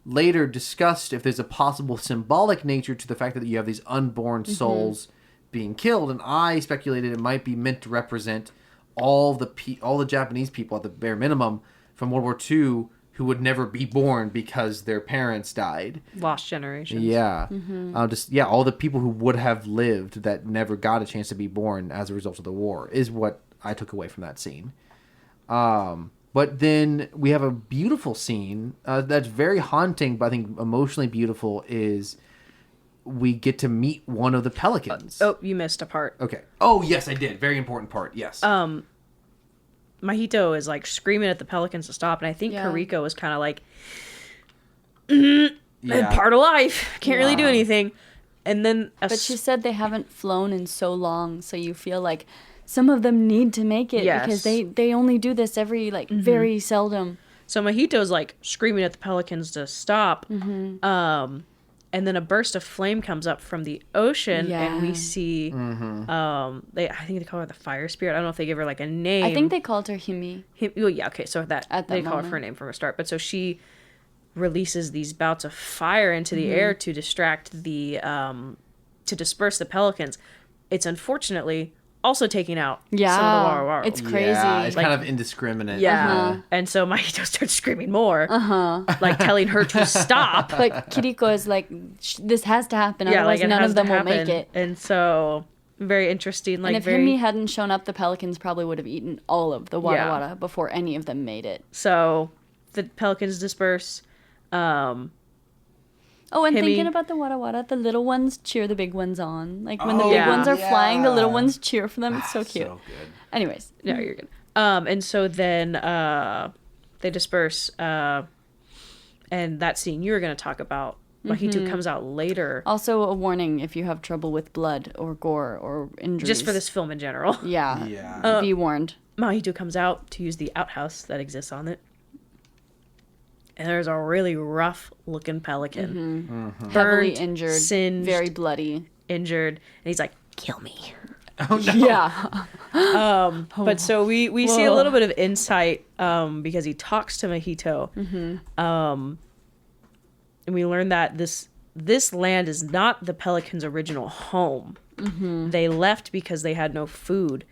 later discussed if there's a possible symbolic nature to the fact that you have these unborn souls being killed, and I speculated it might be meant to represent all the Japanese people at the bare minimum from World War II who would never be born because their parents died. Lost generations. Yeah. All the people who would have lived that never got a chance to be born as a result of the war is what I took away from that scene. But then we have a beautiful scene that's very haunting, but I think emotionally beautiful is we get to meet one of the pelicans. Oh, you missed a part. Okay. Oh, yes, I did. Very important part. Yes. Mahito is like screaming at the pelicans to stop, and I think Yeah. Kariko was kind of like, yeah. part of life, can't really do anything. And then, But she said they haven't flown in so long, so you feel like some of them need to make it Yes. because they only do this every like very seldom. so Mahito's like screaming at the pelicans to stop. And then a burst of flame comes up from the ocean, and we Yeah. see, I think they call her the fire spirit. I don't know if they give her like a name. I think they called her Himi. Well, yeah, okay, so that At that they call her moment. name from the start. But so she releases these bouts of fire into the air to distract to disperse the pelicans. It's unfortunately also taking out some of the Yeah, Warawaro. it's crazy. Yeah, it's Like- kind of indiscriminate. Yeah. And so Mahito starts screaming more, like telling her to stop. But Kiriko is like, this has to happen, otherwise it none has of to them will make happen. it. And so, very interesting. Like, And if very. Himi hadn't shown up, the pelicans probably would have eaten all of the Wada Yeah. Wada before any of them made it. So, the pelicans disperse. Oh, and Himi- thinking about the Wada Wada, the little ones cheer the big ones on. Like when the Oh, big yeah. ones are flying, the little yeah. ones cheer for them. It's so cute. So good. Anyways, No, you're good. And so then they disperse. And that scene you were going to talk about, Mahito comes out later. also a warning if you have trouble with blood or gore or injuries. Just for this film in general. Yeah. Yeah. Be warned. Mahito comes out to use the outhouse that exists on it. And there's a really rough looking pelican. Heavily Burnt, injured. singed, Very bloody. injured. And he's like, kill me. Yeah. But so we see a little bit of insight because he talks to Mahito. And we learn that this land is not the pelicans' original home. They left because they had no food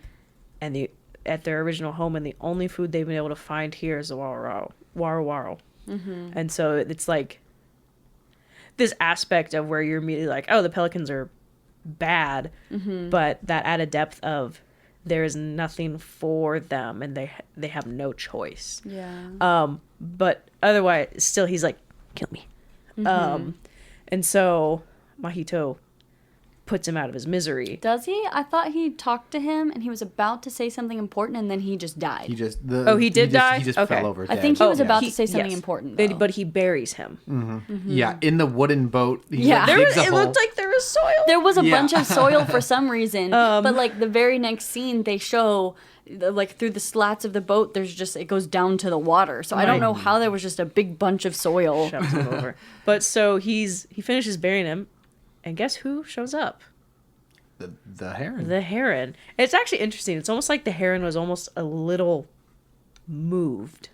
and at their original home, and the only food they've been able to find here is the Waro. And so it's like this aspect of where you're immediately like, oh, the pelicans are bad, but that added depth of there is nothing for them and they have no choice. Yeah. But otherwise, still, he's like, kill me. And so Mahito puts him out of his misery. Does he? I thought he talked to him and he was about to say something important and then he just died. He just He did die? He just Okay. fell over. I Dead. think he was Yeah. about to say something important. Though. But he buries him. Yeah, in the wooden boat. He Yeah. like, digs a It hole. looked like there was soil. There was a Yeah. bunch of soil for some reason, but like the very next scene, they show like through the slats of the boat. There's just it goes down to the water. So I don't know how there was just a big bunch of soil. Shoves him over. But so he finishes burying him, and guess who shows up? the heron. The heron. It's actually interesting. It's almost like the heron was almost a little moved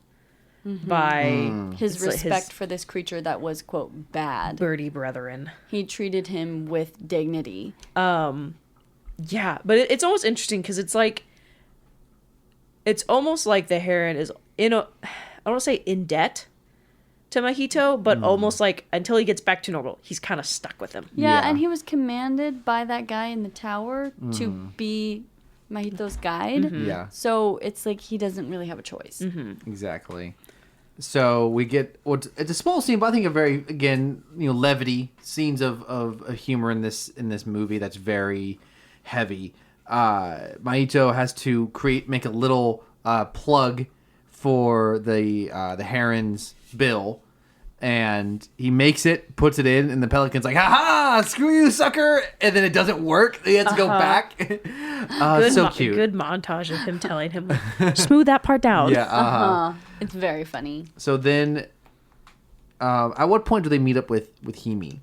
by His it's like respect for this creature that was quote bad. birdie brethren. He treated him with dignity. Yeah, but it's almost interesting because it's almost like the heron is I don't want to say in debt to Mahito, but almost like until he gets back to normal, he's kind of stuck with him. Yeah, Yeah. and he was commanded by that guy in the tower to be Mahito's guide. Yeah, So it's like he doesn't really have a choice. exactly. So we get it's a small scene, but I think a very levity scenes of humor in this movie that's very heavy. Mahito has to make a little plug for the heron's bill, and he makes it, puts it in, and the pelican's like, "Ha ha! Screw you, sucker!" And then it doesn't work. He has to go back. It's so cute. Good montage of him telling him, smooth that part down. Yeah. It's very funny. So then, at what point do they meet up with Himi?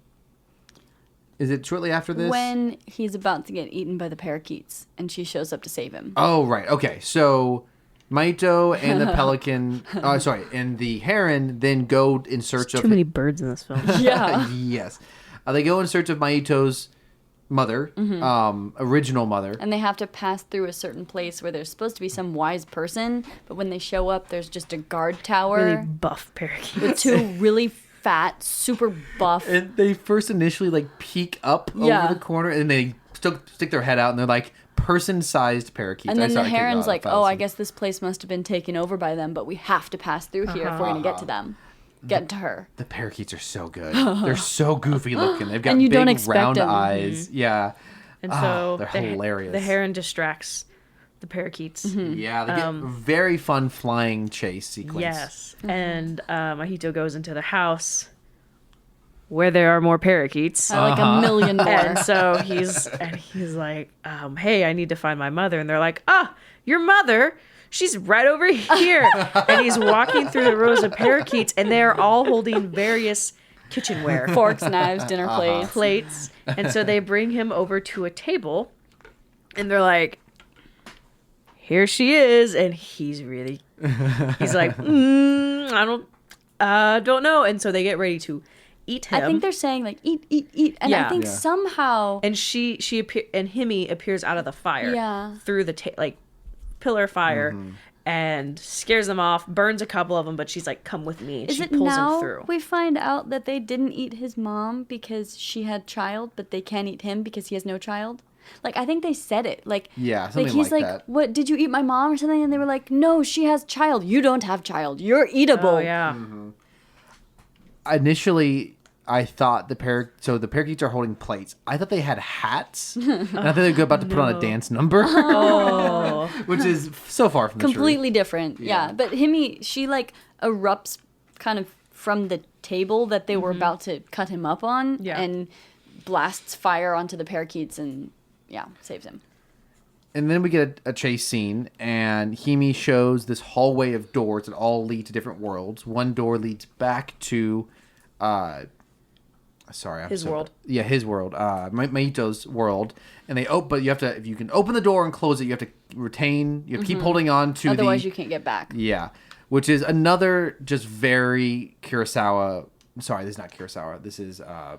Is it shortly after this? When he's about to get eaten by the parakeets and she shows up to save him. Oh, right. Okay. So Mahito and the pelican, and the heron then go in search of... Too many birds in this film. Yeah. Yes. They go in search of Mahito's mother, original mother. And they have to pass through a certain place where there's supposed to be some wise person, but when they show up, there's just a guard tower Really buff parakeet. with two really fat, super buff. And they first initially peek up Yeah. over the corner, and they stick their head out, and they're like person-sized parakeets. And then the Sorry, heron's like, oh, I fallacy. guess this place must have been taken over by them, but we have to pass through here if we're going to get to them. get to her. The parakeets are so good. They're so goofy looking. They've got And you big don't expect round them. eyes. Yeah. And so they're hilarious. The heron distracts the parakeets. Yeah, they get a very fun flying chase sequence. Yes. And Mahito goes into the house where there are more parakeets. Like a million more. And so he's like, hey, I need to find my mother. And they're like, your mother? She's right over here. And he's walking through the rows of parakeets, and they're all holding various kitchenware. Forks, knives, dinner Plates. And so they bring him over to a table, and they're like, here she is. And he's like, I don't know. And so they get ready to eat him. I think they're saying like eat, and I think somehow. And and Himi appears out of the fire through the pillar fire and scares them off, burns a couple of them, but she's like, come with me. And Is she it pulls now him through. we find out that they didn't eat his mom because she had child, but they can't eat him because he has no child? Like, I think they said it. Like, Yeah, something he's like like, that. what, did you eat my mom or something? And they were like, no, she has child. You don't have child. You're eatable. Oh, yeah. Initially, I thought the parakeets are holding plates. I thought they had hats. And I thought they were about to put on a dance number. Which is so far from the Completely truth. different. Yeah. But Himi, she like erupts kind of from the table that they were about to cut him up on and blasts fire onto the parakeets and saves him. And then we get a chase scene, and Himi shows this hallway of doors that all lead to different worlds. One door leads back to, His world. Yeah, his world. Mahito's world. And but you have to, if you can open the door and close it, you have to keep holding on to Otherwise, you can't get back. Yeah, which is another just very Kurosawa. Sorry, this is not Kurosawa. This is Hayao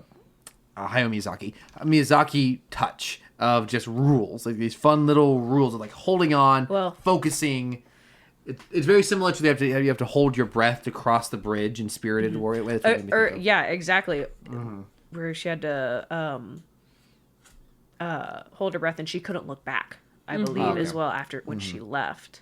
Miyazaki. Miyazaki touch of just rules, like these fun little rules of like holding on, focusing. It's very similar to you have to hold your breath to cross the bridge in Spirited Away. Yeah, exactly. Where she had to hold her breath and she couldn't look back, I believe, as well after when she left.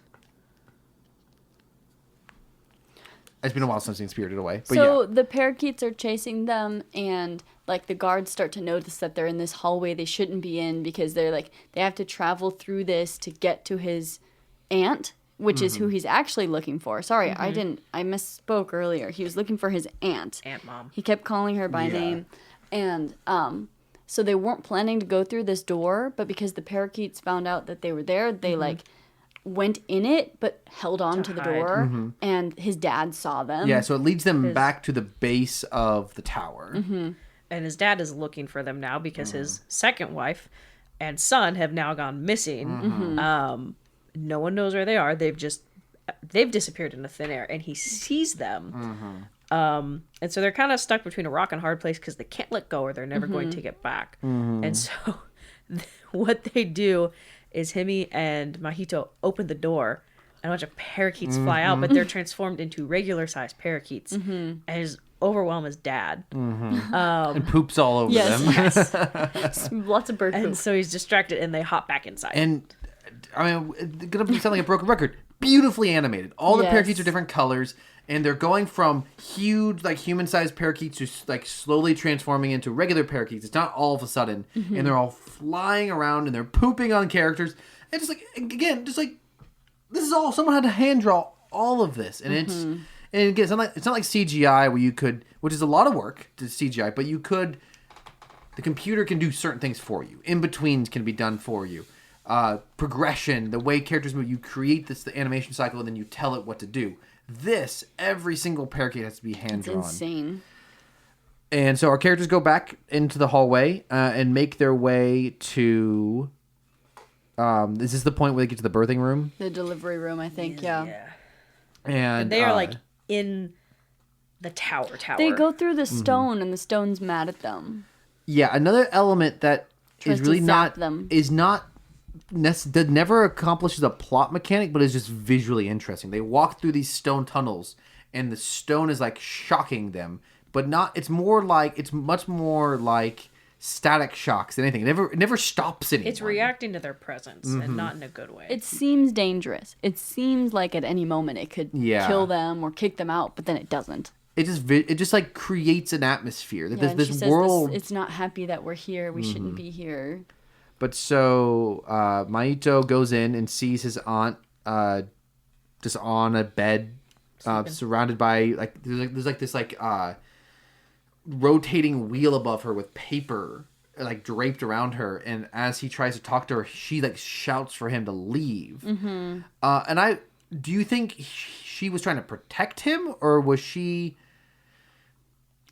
It's been a while since I've seen Spirited Away. But So the parakeets are chasing them, and like the guards start to notice that they're in this hallway they shouldn't be in because they're like they have to travel through this to get to his aunt, which is who he's actually looking for. Sorry, I misspoke earlier. He was looking for his aunt. Aunt Mom. He kept calling her by name, and so they weren't planning to go through this door, but because the parakeets found out that they were there, they like went in it but held on to the hide. door, and his dad saw them. Yeah, so it leads them back to the base of the tower. And his dad is looking for them now because his second wife and son have now gone missing. No one knows where they are. They've disappeared into thin air, and he sees them. And so they're kind of stuck between a rock and a hard place because they can't let go or they're never going to get back. And so what they do is Himi and Mahito open the door and a bunch of parakeets fly out, but they're transformed into regular sized parakeets and just overwhelm his dad. And poops all over them. Yes. Lots of bird poop. And so he's distracted and they hop back inside. And I mean, it's gonna sound like a broken record. Beautifully animated. All the parakeets are different colors, and they're going from huge, like human-sized parakeets to like slowly transforming into regular parakeets. It's not all of a sudden, and they're all flying around and they're pooping on characters. And just like again, just like this is all someone had to hand draw all of this, and again, it's not like CGI where you could, which is a lot of work to CGI, but you could. The computer can do certain things for you. In betweens can be done for you. Progression, the way characters move, you create the animation cycle and then you tell it what to do. This, every single parakeet has to be hand-drawn. It's insane. And so our characters go back into the hallway and make their way to... is this the point where they get to the birthing room? The delivery room, I think, yeah. And they are like in the tower. They go through the stone and the stone's mad at them. Yeah, another element that Tries is really to zap them. that never accomplishes a plot mechanic, but is just visually interesting. They walk through these stone tunnels, and the stone is like shocking them, but not. It's much more like static shocks than anything. It never stops anyone. It's reacting to their presence and not in a good way. It seems dangerous. It seems like at any moment it could kill them or kick them out, but then it doesn't. it just like creates an atmosphere that Yeah, and this she says world. it's not happy that we're here. We shouldn't be here. But so Maito goes in and sees his aunt just on a bed, surrounded by there's this rotating wheel above her with paper like draped around her, and as he tries to talk to her, she like shouts for him to leave. And do you think she was trying to protect him, or was she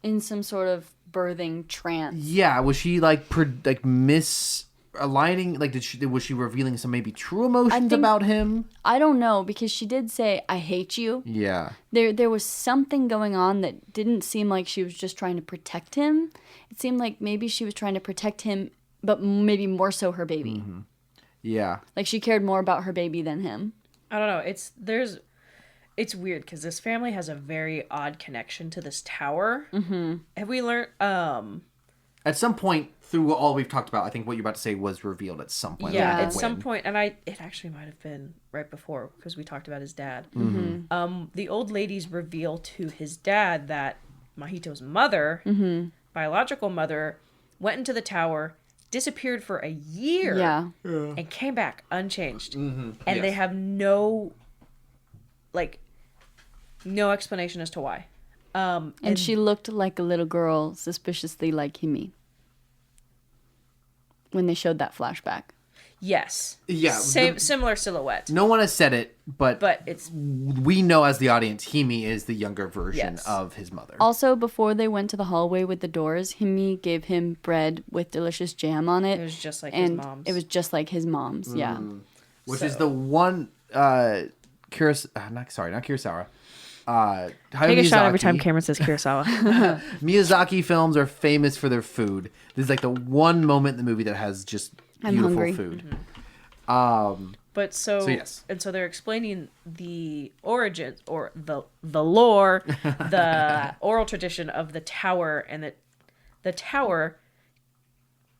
In some sort of birthing trance. Yeah, was she misaligning? Like, was she revealing some maybe true emotions about him? I don't know, because she did say, "I hate you." Yeah, There was something going on that didn't seem like she was just trying to protect him. It seemed like maybe she was trying to protect him, but maybe more so her baby. yeah. Like she cared more about her baby than him. I don't know. It's weird because this family has a very odd connection to this tower. Mm-hmm. Have we learned? At some point through all we've talked about, I think what you're about to say was revealed at some point. Yeah, Like at when. some point, and it actually might have been right before because we talked about his dad. The old ladies reveal to his dad that Mahito's mother, biological mother, went into the tower, disappeared for a year, and came back unchanged, and they have no explanation as to why. And she looked like a little girl, suspiciously like Himi. When they showed that flashback. Yes. Yeah, Similar silhouette. No one has said it, but it's we know as the audience, Himi is the younger version Yes. of his mother. Also, before they went to the hallway with the doors, Himi gave him bread with delicious jam on it. It was just like his mom's. It was just like his mom's, yeah. Which is the one not Kurosawa. Take a shot every time Cameron says Kurosawa. Miyazaki films are famous for their food. This is like the one moment in the movie that has just I'm beautiful hungry. food. But so yes. And so they're explaining the origins or the lore, the oral tradition of the tower, and that the tower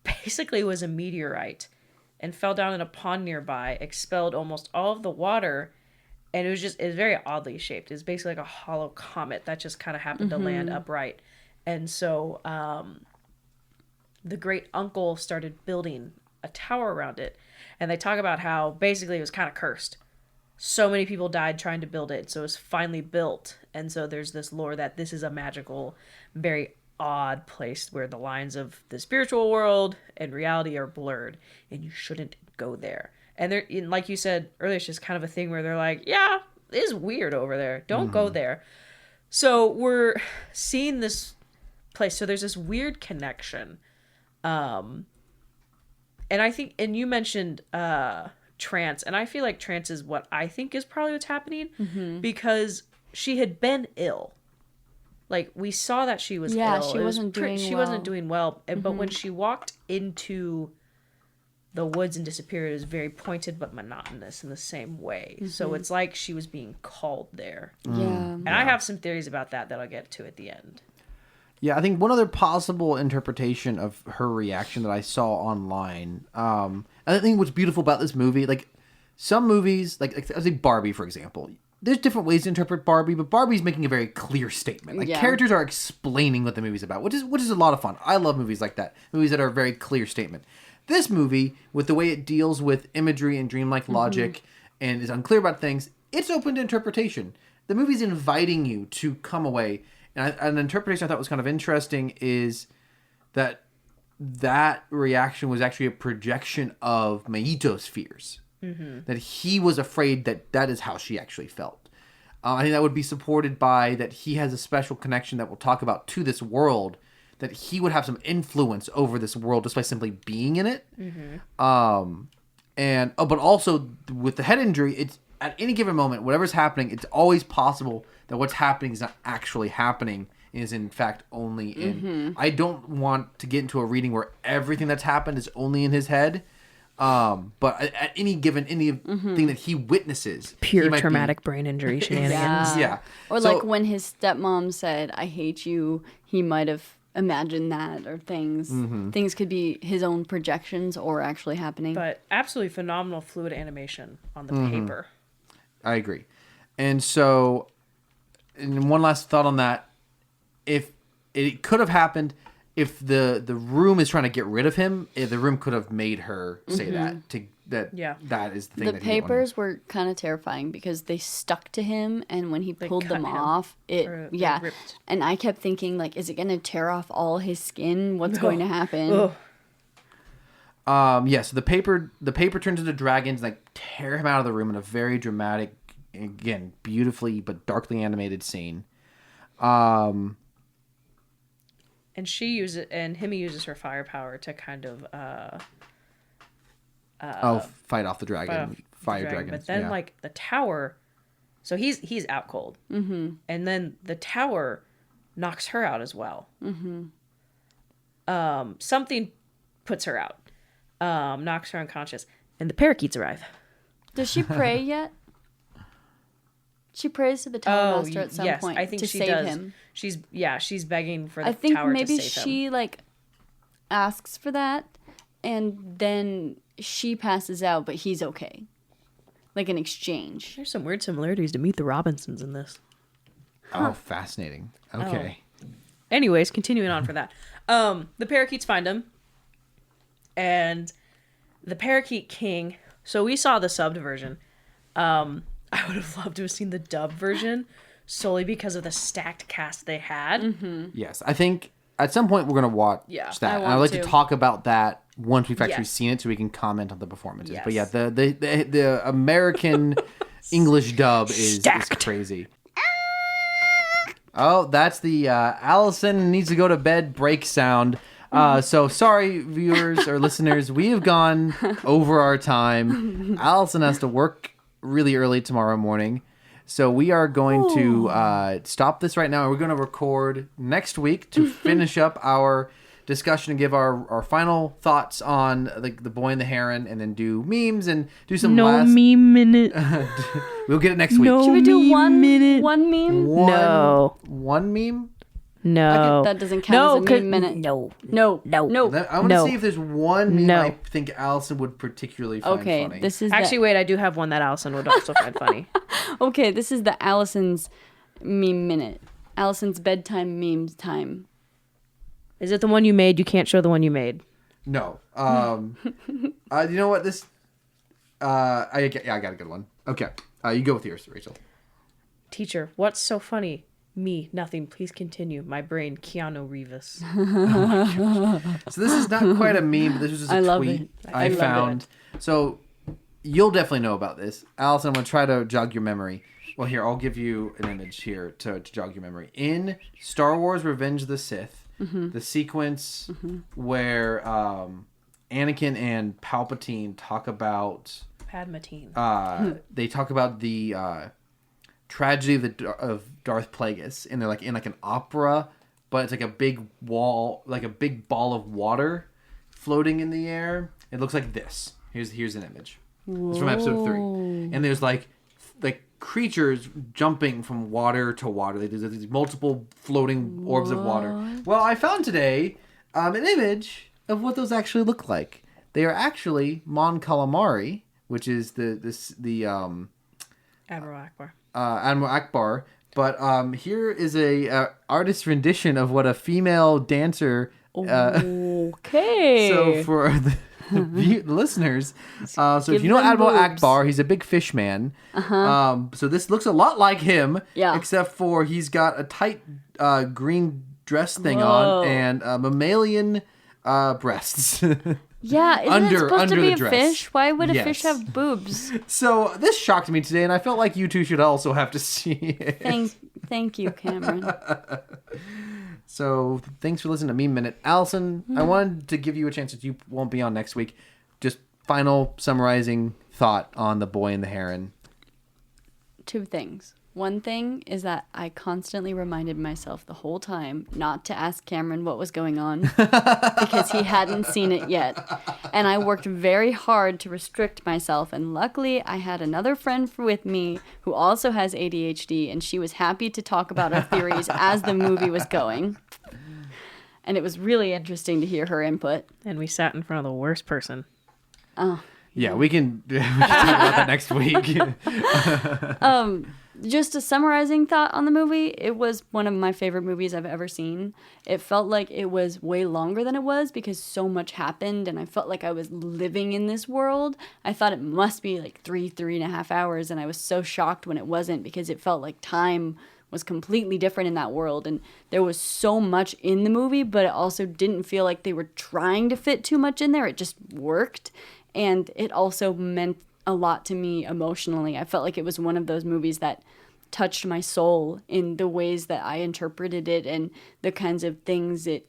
basically was a meteorite and fell down in a pond nearby, expelled almost all of the water. And it was very oddly shaped. It's basically like a hollow comet that just kind of happened to land upright. And so the great uncle started building a tower around it. And they talk about how basically it was kind of cursed. So many people died trying to build it. So it was finally built. And so there's this lore that this is a magical, very odd place where the lines of the spiritual world and reality are blurred. And you shouldn't go there. And they're, like you said earlier, it's just kind of a thing where they're like, yeah, it is weird over there. Don't go there. So we're seeing this place. So there's this weird connection. And I think, and you mentioned trance, and I feel like trance is what I think is probably what's happening because she had been ill. Like we saw that she was ill. She wasn't doing well. She wasn't doing well. But when she walked into the woods and disappeared, it was very pointed but monotonous in the same way. So it's like she was being called there. Yeah. And I have some theories about that I'll get to at the end. Yeah, I think one other possible interpretation of her reaction that I saw online, and I think what's beautiful about this movie, like some movies, like I think Barbie, for example, there's different ways to interpret Barbie, but Barbie's making a very clear statement. Like characters are explaining what the movie's about, which is a lot of fun. I love movies like that, movies that are a very clear statement. This movie, with the way it deals with imagery and dreamlike logic and is unclear about things, it's open to interpretation. The movie's inviting you to come away. And an interpretation I thought was kind of interesting is that reaction was actually a projection of Maito's fears. That he was afraid that is how she actually felt. I think that would be supported by that he has a special connection that we'll talk about to this world, that he would have some influence over this world just by simply being in it. But also with the head injury, it's at any given moment, whatever's happening, it's always possible that what's happening is not actually happening, is in fact only in. I don't want to get into a reading where everything that's happened is only in his head. But at any given thing that he witnesses, Pure traumatic brain injury shenanigans. Yeah. Or like when his stepmom said, "I hate you," he might have imagined that, or things. Things could be his own projections or actually happening. But absolutely phenomenal fluid animation on the paper. I agree. And so, and one last thought on that. if it could have happened if the room is trying to get rid of him, if the room could have made her say that that is the thing. The that he didn't want papers were kind of terrifying because they stuck to him, and when he pulled them cut him, off, they ripped. And I kept thinking, like, is it going to tear off all his skin? What's going to happen? So the paper turns into dragons, like tear him out of the room in a very dramatic, again, beautifully but darkly animated scene. And she uses and Himi uses her firepower to kind of Fight off the dragon, fire dragon. But then like the tower, so he's out cold, and then the tower knocks her out as well. Something puts her out, knocks her unconscious, and the parakeets arrive. Does she pray yet? She prays to the Tower Master at some point I think to she save does. him. She's begging for the I think tower maybe to save she him. like asks for that, and then she passes out, but he's okay, like an exchange. There's some weird similarities to Meet the Robinsons in this. Oh, fascinating. Okay. Anyways, continuing on for that. The parakeets find him, and the parakeet king. So we saw the subbed version. I would have loved to have seen the dubbed version solely because of the stacked cast they had. Yes, I think at some point we're gonna watch that. I And want I'd like to to. talk about that once we've actually Yes. seen it, so we can comment on the performances. Yes. But yeah, the American English dub is Stacked. crazy. Oh, that's the Allison needs to go to bed break sound. So sorry, viewers or listeners, we have gone over our time. Allison has to work really early tomorrow morning. So we are going to stop this right now, and we're going to record next week to finish up our discussion and give our final thoughts on the Boy and the Heron, and then do memes and do some last... meme minute. We'll get it next week. Should we do one minute. one meme? No. One meme? No. That doesn't count as a meme minute. No. No. No. I want to No. see if there's one meme No. I think Allison would particularly find Okay, funny. this is Actually, wait, I do have one that Allison would also find funny. this is the Allison's meme minute. Allison's bedtime memes time. Is it the one you made? You can't show the one you made. No. You know what? This... I got a good one. Okay. You go with yours, Rachel. Teacher, what's so funny? Me, nothing. Please continue. My brain, Keanu Reeves. So this is not quite a meme, but this was just a I love tweet it. I love found. So you'll definitely know about this. Allison, I'm going to try to jog your memory. Well, here, I'll give you an image here to jog your memory. In Star Wars Revenge of the Sith, the sequence where Anakin and Palpatine talk about... Padmatine. They talk about the tragedy of Darth Plagueis, and they're like in like an opera, but it's like a big wall, like a big ball of water floating in the air. It looks like this. Here's an image. It's from episode 3, and there's like creatures jumping from water to water. There's these multiple floating orbs of water. Well, I found today an image of what those actually look like. They are actually Mon Calamari, which is the Admiral Akbar. Admiral Akbar. But here is a artist rendition of what a female dancer. Okay. So for the listeners, so if Give you know them Admiral boobs. Akbar, he's a big fish man. So this looks a lot like him, Yeah. except for he's got a tight green dress thing Whoa. on and mammalian breasts. Yeah, isn't Under- it supposed under to be the a dress. fish? Why would a fish Yes. have boobs? So this shocked me today, and I felt like you two should also have to see it. Thank you, Cameron. So thanks for listening to Meme Minute. Allison, I wanted to give you a chance that you won't be on next week. Just final summarizing thought on The Boy and the Heron. 2 things. One thing is that I constantly reminded myself the whole time not to ask Cameron what was going on because he hadn't seen it yet. And I worked very hard to restrict myself. And luckily, I had another friend with me who also has ADHD, and she was happy to talk about our theories as the movie was going. And it was really interesting to hear her input. And we sat in front of the worst person. Yeah, we can talk about that next week. just a summarizing thought on the movie, it was one of my favorite movies I've ever seen. It felt like it was way longer than it was because so much happened and I felt like I was living in this world. I thought it must be like 3.5 hours, and I was so shocked when it wasn't because it felt like time was completely different in that world, and there was so much in the movie, but it also didn't feel like they were trying to fit too much in there. It just worked, and it also meant a lot to me emotionally. I felt like it was one of those movies that touched my soul in the ways that I interpreted it and the kinds of things it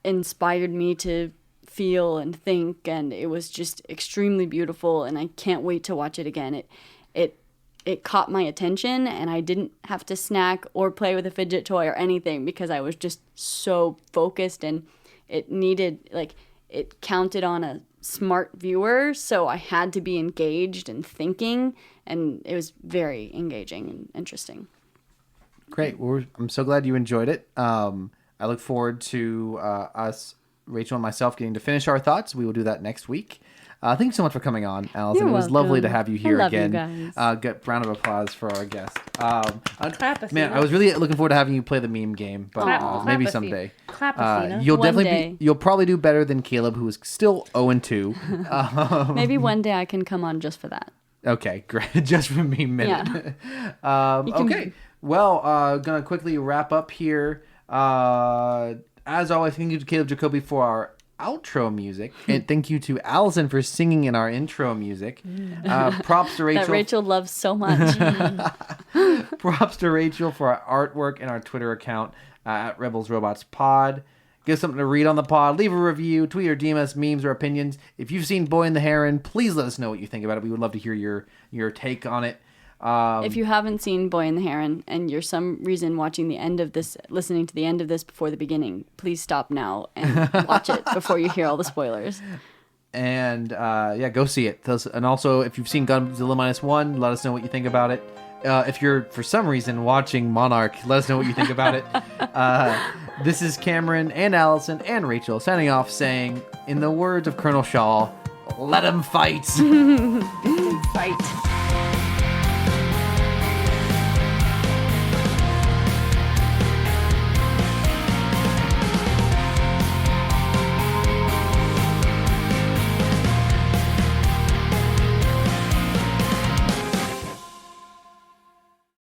inspired me to feel and think, and it was just extremely beautiful, and I can't wait to watch it again. It caught my attention, and I didn't have to snack or play with a fidget toy or anything because I was just so focused, and it counted on a smart viewer, so I had to be engaged and thinking, and it was very engaging and interesting. Great. Well, I'm so glad you enjoyed it. I look forward to us, Rachel and myself, getting to finish our thoughts. We will do that next week. Thank you so much for coming on, Allison. You're It was lovely to welcome. have you here I love you again. guys. Good round of applause for our guest. Clap, Man, Athena. I was really looking forward to having you play the meme game, but Clap, maybe Athena. someday. Clap, Athena. You'll One definitely day. you'll probably do better than Caleb, who is still 0-2. Maybe one day I can come on just for that. Okay, great. Just for me minute. You can- Okay. Well, gonna quickly wrap up here. As always, thank you to Caleb Jacoby for our outro music, and thank you to Allison for singing in our intro music. Props to Rachel. That Rachel loves so much. Props to Rachel for our artwork and our Twitter account at Rebels Robots Pod. Give us something to read on the pod. Leave a review. Tweet or DM us memes or opinions. If you've seen Boy and the Heron, please let us know what you think about it. We would love to hear your take on it. If you haven't seen Boy and the Heron and you're some reason watching the end of this, listening to the end of this before the beginning, please stop now and watch it before you hear all the spoilers. And go see it. And also, if you've seen Godzilla -1, let us know what you think about it. If you're, for some reason, watching Monarch, let us know what you think about it. This is Cameron and Allison and Rachel signing off saying, in the words of Colonel Shaw, let 'em fight. Fight.